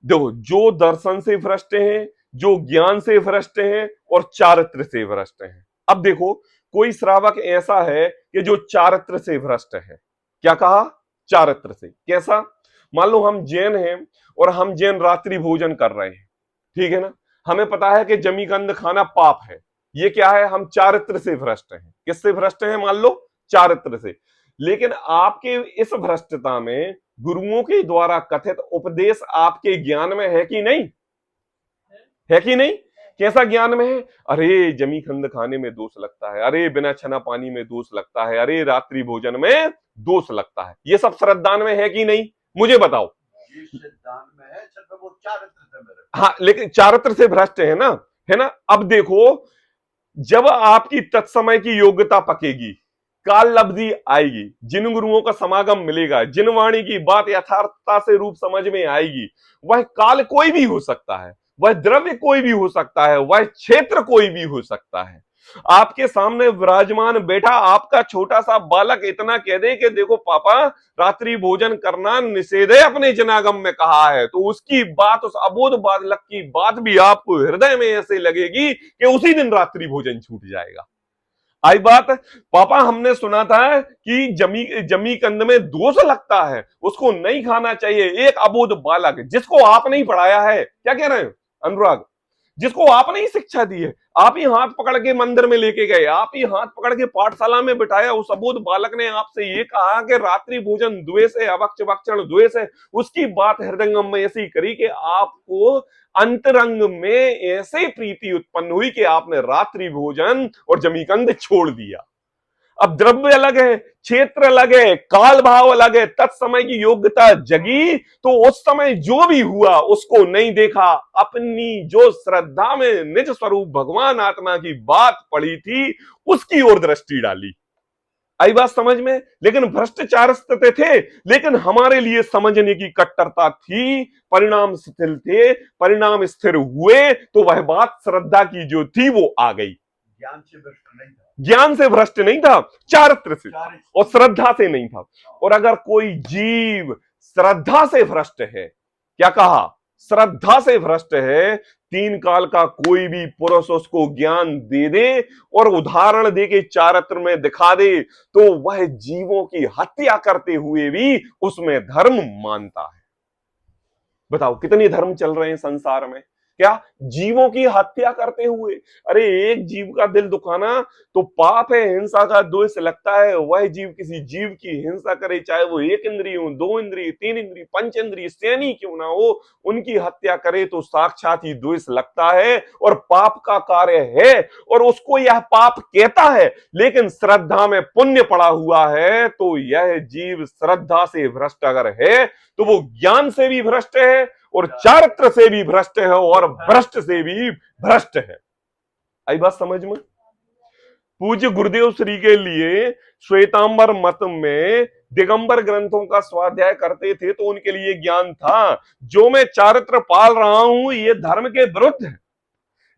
देखो, जो दर्शन से भ्रष्ट हैं, जो ज्ञान से भ्रष्ट हैं, और चारित्र से भ्रष्ट हैं। अब देखो, कोई श्रावक ऐसा है कि जो चारित्र से भ्रष्ट है। क्या कहा? चारित्र से। कैसा? मान लो हम जैन हैं और हम जैन रात्रि भोजन कर रहे हैं, ठीक है ना, हमें पता है कि जमीकंद खाना पाप है। ये क्या है? हम चारित्र से भ्रष्ट हैं। किससे भ्रष्ट हैं? मान लो चारित्र से। लेकिन आपके इस भ्रष्टता में गुरुओं के द्वारा कथित उपदेश आपके ज्ञान में है कि नहीं? है कि नहीं? कैसा ज्ञान में है? अरे जमीकंद खाने में दोष लगता है, अरे बिना छना पानी में दोष लगता है, अरे रात्रि भोजन में दोष लगता है। ये सब श्रद्धान में है कि नहीं? मुझे बताओ। श्रद्धान में है, सिर्फ वो चारित्र से मेरे, हाँ, लेकिन चारित्र से भ्रष्ट है ना, है ना। अब देखो, जब आपकी तत्समय की योग्यता पकेगी, काल लब्धि आएगी, जिन गुरुओं का समागम मिलेगा, जिन वाणी की बात यथार्थता से रूप समझ में आएगी, वह काल कोई भी हो सकता है, वह द्रव्य कोई भी हो सकता है, वह क्षेत्र कोई भी हो सकता है। आपके सामने विराजमान बैठा आपका छोटा सा बालक इतना कह दे कि देखो पापा, रात्रि भोजन करना निषेध है, अपने जनागम में कहा है, तो उसकी बात, उस अबोध बालक की बात भी आपको हृदय में ऐसे लगेगी कि उसी दिन रात्रि भोजन छूट जाएगा। आई बात? पापा, हमने सुना था कि जमीकंद में दोष लगता है, उसको नहीं खाना चाहिए। एक अबोध बालक जिसको आप नहीं पढ़ाया है, क्या कह रहे हैं अनुराग, जिसको आपने ही शिक्षा दी है, आप ही हाथ पकड़ के मंदिर में लेके गए, आप ही हाथ पकड़ के पाठशाला में बिठाया, उस अबोध बालक ने आपसे ये कहा कि रात्रि भोजन द्वेष है, अवक्ष भक्षण द्वेष है, उसकी बात हृदयंगम में ऐसी करी कि आपको अंतरंग में ऐसे प्रीति उत्पन्न हुई कि आपने रात्रि भोजन और जमीकंद छोड़ दिया। अब द्रव्य अलग है, क्षेत्र अलग है, काल भाव अलग है, तत्समय की योग्यता जगी, तो उस समय जो भी हुआ उसको नहीं देखा, अपनी जो श्रद्धा में निज स्वरूप भगवान आत्मा की बात पड़ी थी उसकी ओर दृष्टि डाली। आई बात समझ में? लेकिन भ्रष्टाचार स्थित थे, लेकिन हमारे लिए समझने की कट्टरता थी, परिणाम स्थिर थे, परिणाम स्थिर हुए, तो वह बात श्रद्धा की जो थी वो आ गई। ज्ञान से भ्रष्ट नहीं था, ज्ञान से भ्रष्ट नहीं था, चारित्र से चारित्र और श्रद्धा से नहीं था। और अगर कोई जीव श्रद्धा से भ्रष्ट है, क्या कहा, श्रद्धा से भ्रष्ट है, तीन काल का कोई भी पुरुष उसको ज्ञान दे दे और उदाहरण दे के चारित्र में दिखा दे, तो वह जीवों की हत्या करते हुए भी उसमें धर्म मानता है। बताओ कितने धर्म चल रहे हैं संसार में, क्या जीवों की हत्या करते हुए। अरे एक जीव का दिल दुखाना तो पाप है, हिंसा का दोष लगता है। वह जीव किसी जीव की हिंसा करे, चाहे वो एक इंद्रिय हो, दो इंद्रिय, तीन इंद्रिय, पंच इंद्रिय, सैनी क्यों ना हो, उनकी हत्या करे तो साक्षात ही द्वेष लगता है और पाप का कार्य है, और उसको यह पाप कहता है। लेकिन श्रद्धा में पुण्य पड़ा हुआ है, तो यह जीव श्रद्धा से भ्रष्ट अगर है तो वो ज्ञान से भी भ्रष्ट है और चारित्र से भी भ्रष्ट है और भ्रष्ट से भी भ्रष्ट है। आई बात समझ में। पूज्य गुरुदेव श्री के लिए श्वेतांबर मत में दिगंबर ग्रंथों का स्वाध्याय करते थे, तो उनके लिए ज्ञान था जो मैं चारित्र पाल रहा हूं ये धर्म के विरुद्ध है,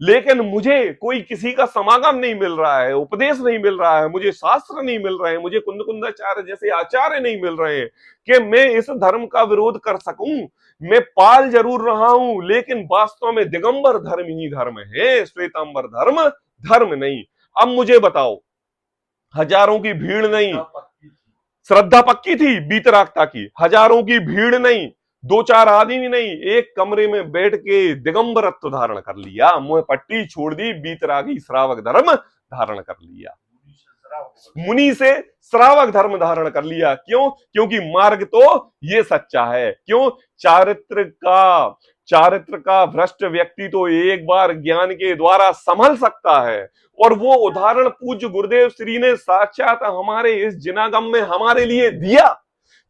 लेकिन मुझे कोई किसी का समागम नहीं मिल रहा है, उपदेश नहीं मिल रहा है, मुझे शास्त्र नहीं मिल रहे हैं, मुझे कुंदकुंदाचार्य जैसे आचार्य नहीं मिल रहे हैं कि मैं इस धर्म का विरोध कर सकूं। मैं पाल जरूर रहा हूं, लेकिन वास्तव में दिगंबर धर्म ही धर्म है, श्वेतांबर धर्म धर्म नहीं। अब मुझे बताओ, हजारों की भीड़ नहीं, पक्की थी, श्रद्धा पक्की थी बीतरागता की, हजारों की भीड़ नहीं, दो चार आदमी नहीं, एक कमरे में बैठ के दिगंबरत्व धारण कर लिया, मुंह पट्टी छोड़ दी, बीतरागी श्रावक धर्म धारण कर लिया, मुनि से श्रावक धर्म धारण कर लिया। क्यों? क्योंकि मार्ग तो ये सच्चा है। क्यों? चारित्र का भ्रष्ट व्यक्ति तो एक बार ज्ञान के द्वारा संभल सकता है, और वो उदाहरण पूज्य गुरुदेव श्री ने साक्षात हमारे इस जिनागम में हमारे लिए दिया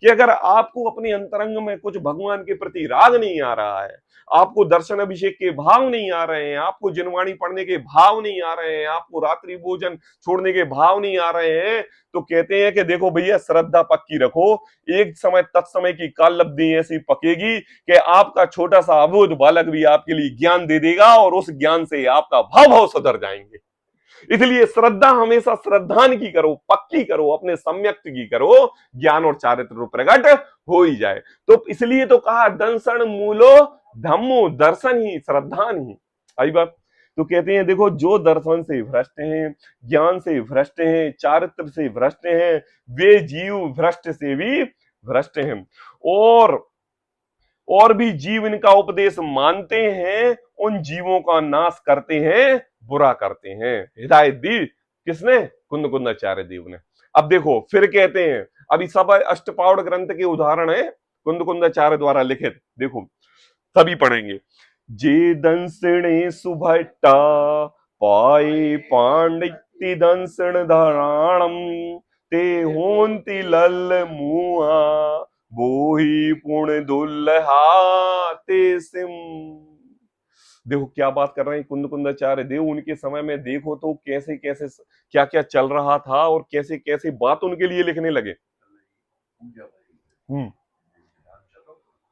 कि अगर आपको अपने अंतरंग में कुछ भगवान के प्रति राग नहीं आ रहा है, आपको दर्शन अभिषेक के भाव नहीं आ रहे हैं, आपको जिनवाणी पढ़ने के भाव नहीं आ रहे हैं, आपको रात्रि भोजन छोड़ने के भाव नहीं आ रहे हैं, तो कहते हैं कि देखो भैया श्रद्धा पक्की रखो, एक समय तत्समय की काल लब्धि ऐसी पकेगी कि आपका छोटा सा अबोध बालक भी आपके लिए ज्ञान दे देगा और उस ज्ञान से आपका भाव भाव सुधर जाएंगे। इसलिए श्रद्धा हमेशा श्रद्धान की करो, पक्की करो, अपने सम्यक्त की करो, ज्ञान और चारित्र रूप प्रकट हो ही जाए। तो इसलिए तो कहा दंसन मूलो धम्मो, दर्शन ही श्रद्धान ही। आई बात। तो कहते हैं देखो जो दर्शन से भ्रष्ट हैं, ज्ञान से भ्रष्ट हैं, चारित्र से भ्रष्ट हैं, वे जीव भ्रष्ट से भी भ्रष्ट हैं। और भी जीव इनका उपदेश मानते हैं, उन जीवों का नाश करते हैं, बुरा करते हैं। हिदायत दी किसने? कुंदकुंदाचार्य देव ने। अब देखो फिर कहते हैं, अभी सब अष्टपावड़ ग्रंथ के उदाहरण है कुंदकुंदाचार्य द्वारा लिखित, देखो सभी पढ़ेंगे। जे दंसणे सुभट्टा पाए पांडित्य दंसण धारणम, ते होंति लल मुआ बोही पुण्य दुल्हा ते सिम। देखो क्या बात कर रहे हैं कुंदकुंदाचार्य देव। उनके समय में देखो तो कैसे कैसे क्या क्या चल रहा था और कैसे कैसे बात उनके लिए लिखने लगे।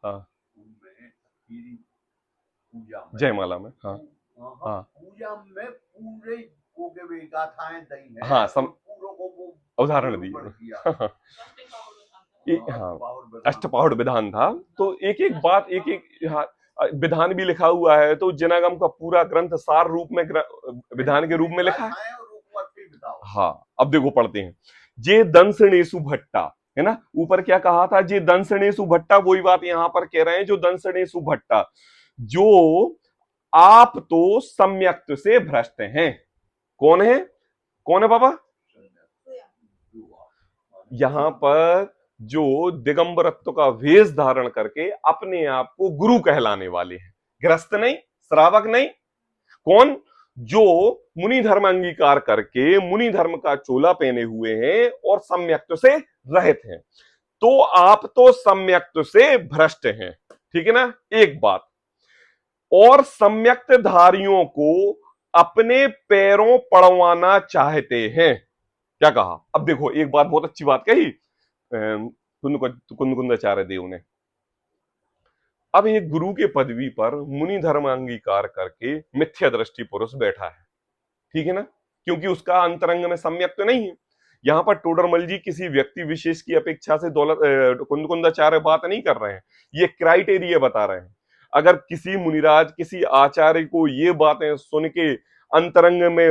हाँ जयमाला में, हाँ हाँ पूजा में पूरे गाथाएं दी हैं, हाँ पूरों को वो उदाहरण दिए। हाँ अष्टपावड़ विधान था, तो एक एक बात एक एक हाँ, विधान भी लिखा हुआ है। तो जिनागम का पूरा ग्रंथ सार रूप में विधान के रूप में लिखा है। हाँ अब देखो पढ़ते हैं। जे दंसणेशु भट्टा, है ना, ऊपर क्या कहा था? जे दंसणेशु भट्टा, वही बात यहां पर कह रहे हैं, जो दंसणेशु भट्टा, जो आप तो सम्यक्त से भ्रष्ट हैं। कौन है? कौन है पापा? यहां पर जो दिगंबरत्व का वेश धारण करके अपने आप को गुरु कहलाने वाले हैं, गृहस्थ नहीं, श्रावक नहीं। कौन? जो मुनि धर्म अंगीकार करके मुनि धर्म का चोला पहने हुए हैं और सम्यक्त से रहित हैं। तो आप तो सम्यक्त से भ्रष्ट हैं, ठीक है ना, एक बात। और सम्यक्त धारियों को अपने पैरों पड़वाना चाहते हैं। क्या कहा? अब देखो एक बात, बहुत अच्छी बात कही कुंदकुंदाचार्य देव ने। अब एक गुरु के पदवी पर मुनि धर्म अंगीकार करके मिथ्या दृष्टि पुरुष बैठा है, ठीक है ना, क्योंकि उसका अंतरंग में सम्यक तो नहीं है। यहाँ पर टोडरमल जी किसी व्यक्ति विशेष की अपेक्षा से दौलत कुंदकुंदाचार्य बात नहीं कर रहे हैं, ये क्राइटेरिया बता रहे हैं। अगर किसी मुनिराज किसी आचार्य को ये बातें सुन के अंतरंग में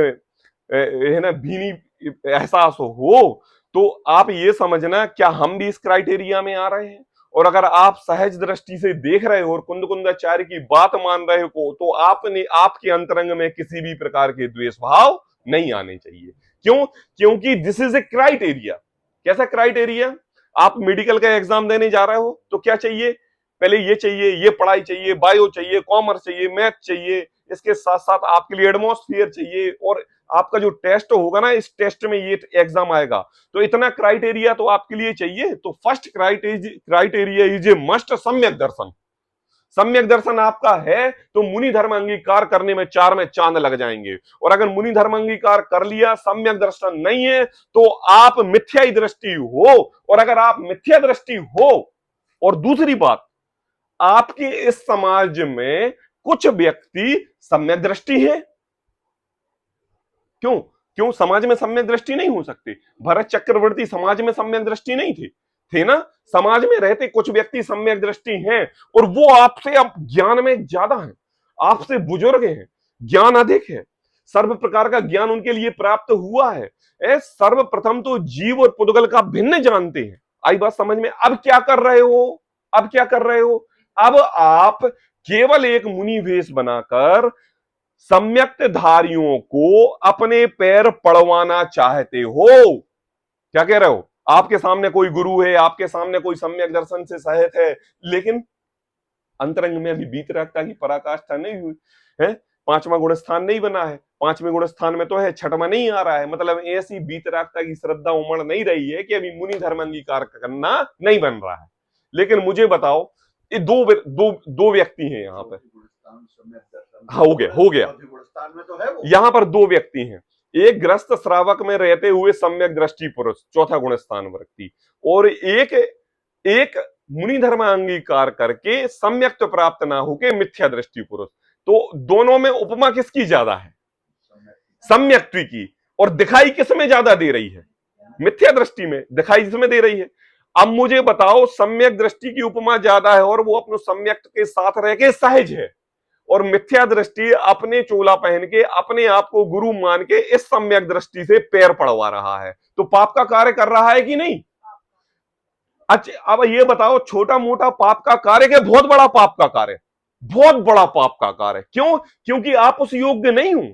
है ना भीनी एहसास हो तो आप ये समझना क्या हम भी इस क्राइटेरिया में आ रहे हैं। और अगर आप सहज दृष्टि से देख रहे हो और कुंदकुंदाचार्य की बात मान रहे हो तो आपने आपके अंतरंग में किसी भी प्रकार के द्वेष भाव नहीं आने चाहिए। क्यों? क्योंकि दिस इज ए क्राइटेरिया। कैसा क्राइटेरिया? आप मेडिकल का एग्जाम देने जा रहे हो तो क्या चाहिए? पहले ये चाहिए, ये पढ़ाई चाहिए, बायो चाहिए, कॉमर्स चाहिए, मैथ चाहिए, इसके साथ साथ आपके लिए एटमॉस्फेयर चाहिए, और आपका जो टेस्ट होगा ना इस टेस्ट में ये एग्जाम आएगा, तो इतना क्राइटेरिया तो आपके लिए चाहिए। तो first criteria is a must सम्यक दर्शन। सम्यक दर्शन आपका है तो मुनि धर्म अंगीकार करने में 4 में चांद लग जाएंगे। और अगर मुनि धर्म अंगीकार कर लिया, सम्यक दर्शन नहीं है, तो आप मिथ्या दृष्टि हो। और अगर आप मिथ्या दृष्टि हो, और दूसरी बात, आपके इस समाज में कुछ व्यक्ति सम्यक दृष्टि है। क्यों समाज में सम्यक दृष्टि नहीं हो सकती? भरत चक्रवर्ती समाज में सम्यक दृष्टि नहीं थे ना? समाज में रहते कुछ व्यक्ति सम्यक दृष्टि हैं, और वो आपसे अब ज्ञान में ज्यादा हैं, आपसे बुजुर्ग हैं, ज्ञान अधिक है, सर्व प्रकार का ज्ञान उनके लिए प्राप्त हुआ है। सर्वप्रथम तो जीव और पुद्गल का भिन्न जानते हैं। आई बात समझ में? अब क्या कर रहे हो? अब आप केवल एक मुनि वेश बनाकर सम्यक धारियों को अपने पैर पड़वाना चाहते हो। क्या कह रहे हो? आपके सामने कोई गुरु है, आपके सामने कोई सम्यक दर्शन से सहित है, लेकिन अंतरंग में अभी वीतरागता की पराकाष्ठा नहीं हुई है, 5वां गुण स्थान नहीं बना है। 5वें गुण स्थान में तो है, 6वां नहीं आ रहा है। मतलब ऐसी वीतरागता की श्रद्धा उमड़ नहीं रही है कि अभी मुनि धर्म अंगीकार करना नहीं बन रहा है। लेकिन मुझे बताओ, ये दो व्यक्ति हैं यहाँ पर। हो गया यहां पर 2 व्यक्ति हैं, एक ग्रस्त श्रावक में रहते हुए सम्यक दृष्टि पुरुष, चौथा गुण स्थान व्यक्ति, और एक मुनि धर्म अंगीकार करके सम्यक प्राप्त ना होके मिथ्या दृष्टि पुरुष। तो दोनों में उपमा किसकी ज्यादा है? सम्यक्त्व की। और दिखाई किसमें ज्यादा दे रही है? मिथ्या दृष्टि में दिखाई जिसमें दे रही है। अब मुझे बताओ, सम्यक दृष्टि की उपमा ज्यादा है और वो अपने सम्यक के साथ रह के सहज है, और मिथ्या दृष्टि अपने चोला पहन के अपने आप को गुरु मान के इस सम्यक दृष्टि से पैर पड़वा रहा है, तो पाप का कार्य कर रहा है कि नहीं? अच्छा, अब ये बताओ, छोटा मोटा पाप का कार्य क्या बहुत बड़ा पाप का कार्य? बहुत बड़ा पाप का कार्य। क्यों? क्योंकि आप उस योग्य नहीं हो,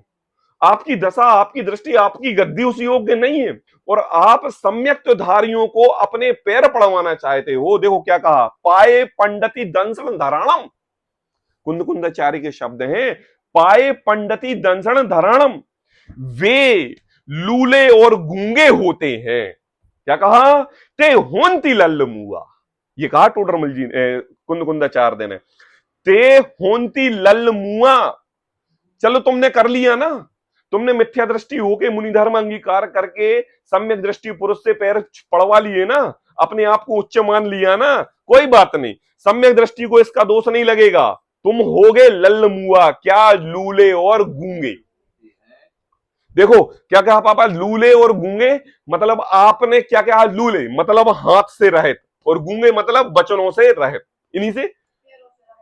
आपकी दशा, आपकी दृष्टि, आपकी गद्दी उस योग्य नहीं है, और आप सम्यक धारियों को अपने पैर पड़वाना चाहते हो। देखो क्या कहा, पाए पंडिती दंसन धराणम। कुंदकुंदाचार्य के शब्द हैं, पाए पंडिती दंसन धराणम, वे लूले और गूंगे होते हैं। क्या कहा? ते होंती लल्ल मुआ। ये कहा टोडरमल जी कुंदकुंदाचार्य ने, ते होंती लल्ल मुआ। चलो तुमने कर लिया ना, तुमने मिथ्या दृष्टि होके मुनि धर्म अंगीकार करके सम्यक दृष्टि पुरुष से पैर पड़वा लिए ना, अपने आप को उच्च मान लिया ना, कोई बात नहीं, सम्यक दृष्टि को इसका दोष नहीं लगेगा। तुम होगे लल्ल मुआ, क्या? लूले और गूंगे। देखो क्या कहा पापा, लूले और गूंगे, मतलब आपने क्या कहा? लूले मतलब हाथ से रहित, और गूंगे मतलब वचनों से रहित। इन्हीं से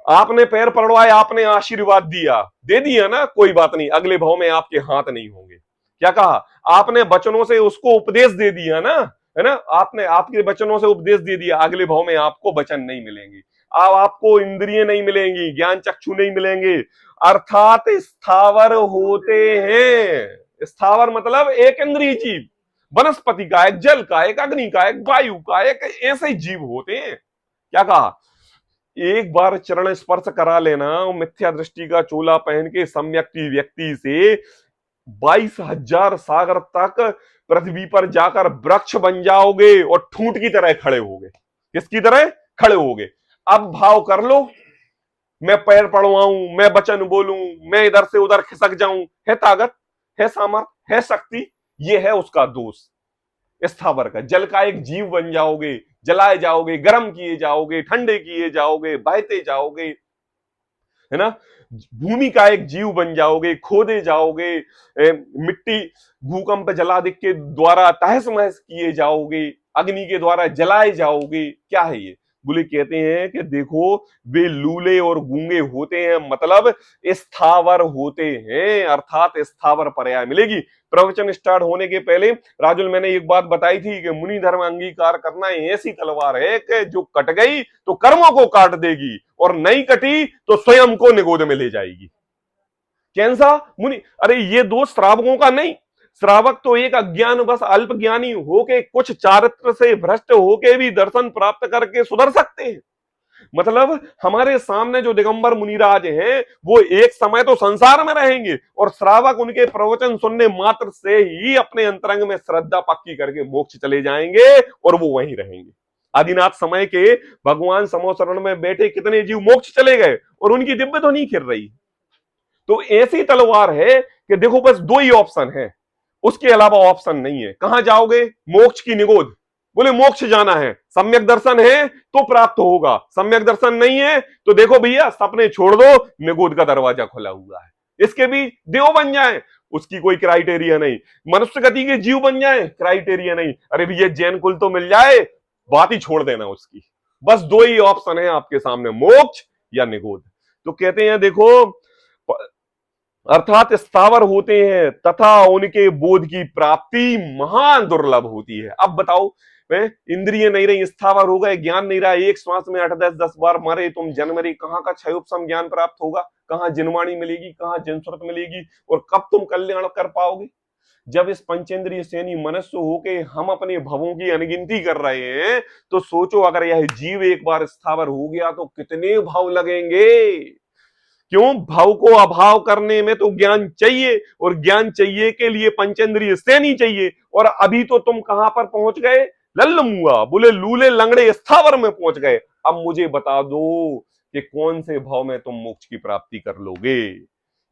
आपने पैर पड़वाए, आपने आशीर्वाद दे दिया ना, कोई बात नहीं, अगले भाव में आपके हाथ नहीं होंगे। क्या कहा? आपने वचनों से उसको उपदेश दे दिया ना, है ना, आपने आपके वचनों से उपदेश दे दिया, अगले भाव में आपको वचन नहीं मिलेंगे, अब आपको इंद्रिय नहीं मिलेंगी, ज्ञान चक्षु नहीं मिलेंगे, अर्थात स्थावर होते हैं। स्थावर मतलब एक इंद्रिय जीव, वनस्पति का, एक जल का, एक अग्नि का, एक वायु का, एक ऐसे जीव होते हैं। क्या कहा? एक बार चरण स्पर्श करा लेना, मिथ्या दृष्टि का चोला पहन के सम्यक व्यक्ति से 22,000 सागर तक पृथ्वी पर जाकर वृक्ष बन जाओगे और ठूंठ की तरह खड़े होगे। किसकी तरह खड़े होगे? अब भाव कर लो, मैं पैर पड़वाऊं, मैं वचन बोलूं, मैं इधर से उधर खिसक जाऊं, है ताकत, है सामर्थ्य, है शक्ति? ये है उसका दोष। स्थावर का, जल का एक जीव बन जाओगे, जलाए जाओगे, गर्म किए जाओगे, ठंडे किए जाओगे, बहते जाओगे। है ना। भूमि का एक जीव बन जाओगे, खोदे जाओगे, मिट्टी भूकंप जलादि के द्वारा तहस महस किए जाओगे, अग्नि के द्वारा जलाए जाओगे। क्या है ये? बोले कहते हैं कि देखो वे लूले और गूंगे होते हैं, मतलब स्थावर होते हैं, अर्थात स्थावर पर्याय मिलेगी। प्रवचन स्टार्ट होने के पहले राजुल मैंने एक बात बताई थी कि मुनि धर्म अंगीकार करना ऐसी तलवार है कि जो कट गई तो कर्मों को काट देगी और नहीं कटी तो स्वयं को निगोद में ले जाएगी। कैंसा मुनि? अरे ये दोष श्रावकों का नहीं, श्रावक तो एक अज्ञान बस अल्प ज्ञानी होके कुछ चारित्र से भ्रष्ट होके भी दर्शन प्राप्त करके सुधर सकते हैं। मतलब हमारे सामने जो दिगंबर मुनिराज हैं वो एक समय तो संसार में रहेंगे और श्रावक उनके प्रवचन सुनने मात्र से ही अपने अंतरंग में श्रद्धा पक्की करके मोक्ष चले जाएंगे और वो वहीं रहेंगे। आदिनाथ समय के भगवान समोसरण में बैठे कितने जीव मोक्ष चले गए और उनकी दिव्य ध्वनि खिर रही। तो ऐसी तलवार है कि देखो बस दो ही ऑप्शन है, उसके अलावा ऑप्शन नहीं है। कहां जाओगे? मोक्ष की निगोद। बोले मोक्ष जाना है, सम्यक दर्शन है तो प्राप्त होगा, सम्यक दर्शन नहीं है तो देखो भैया सपने छोड़ दो, निगोद का दरवाजा खुला हुआ है। इसके भी देव बन जाए उसकी कोई क्राइटेरिया नहीं, मनुष्य गति के जीव बन जाए क्राइटेरिया नहीं। अरे भैया जैन कुल तो मिल जाए, बात ही छोड़ देना उसकी। बस दो ही ऑप्शन है आपके सामने, मोक्ष या निगोद। तो कहते हैं देखो अर्थात स्थावर होते हैं तथा उनके बोध की प्राप्ति महान दुर्लभ होती है। अब बताओ इंद्रिय नहीं रही, स्थावर हो गए, ज्ञान नहीं रहा, एक श्वास में 8-10 बार मरे तुम जन्म रही, कहां का क्षयोपम ज्ञान प्राप्त होगा? कहां जिनवाणी मिलेगी? कहां जिनसुरत मिलेगी? और कब तुम कल्याण कर पाओगे? जब इस पंचेंद्रिय सेनी मनुष्य होके हम अपने भवों की अनगिनती कर रहे हैं तो सोचो अगर यह जीव एक बार स्थावर हो गया तो कितने भाव लगेंगे। क्यों? भाव को अभाव करने में तो ज्ञान चाहिए और ज्ञान चाहिए के लिए पंचेंद्रिय सेनी चाहिए। और अभी तो तुम कहां पर पहुंच गए? लल्लमुआ, बोले लूले लंगड़े स्थावर में पहुंच गए। अब मुझे बता दो कि कौन से भाव में तुम मोक्ष की प्राप्ति कर लोगे।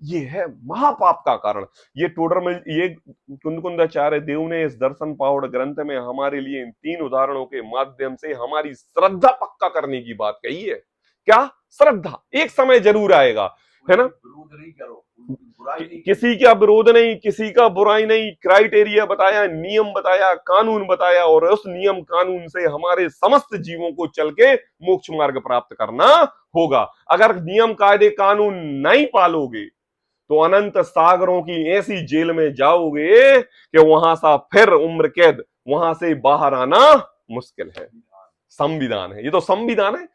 ये है महापाप का कारण। ये टोडरमल, ये कुंदकुंदाचार्य देव ने इस दर्शन पावड़ ग्रंथ में हमारे लिए इन 3 उदाहरणों के माध्यम से हमारी श्रद्धा पक्का करने की बात कही है। क्या? श्रद्धा एक समय जरूर आएगा, है ना। विरोध नहीं करो, बुराई नहीं, किसी का विरोध नहीं, किसी का बुराई नहीं, क्राइटेरिया बताया, नियम बताया, कानून बताया और उस नियम कानून से हमारे समस्त जीवों को चल के मोक्ष मार्ग प्राप्त करना होगा। अगर नियम कायदे कानून नहीं पालोगे तो अनंत सागरों की ऐसी जेल में जाओगे कि वहां सा फिर उम्र कैद, वहां से बाहर आना मुश्किल है। संविधान है ये, तो संविधान है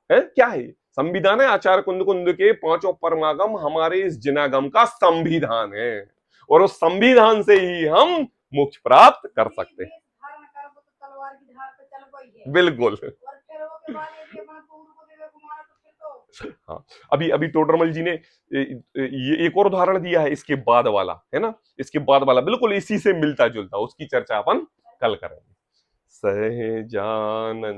क्या है? संविधान है आचार्य कुंद के 5 परमागम हमारे इस जिनागम का संविधान है और उस संविधान से ही हम मोक्ष प्राप्त कर सकते हैं। बिल्कुल। हाँ, अभी टोडरमल जी ने ये एक और उदाहरण दिया है इसके बाद वाला, है ना। इसके बाद वाला बिल्कुल इसी से मिलता जुलता, उसकी चर्चा अपन कल करेंगे। सहजानंद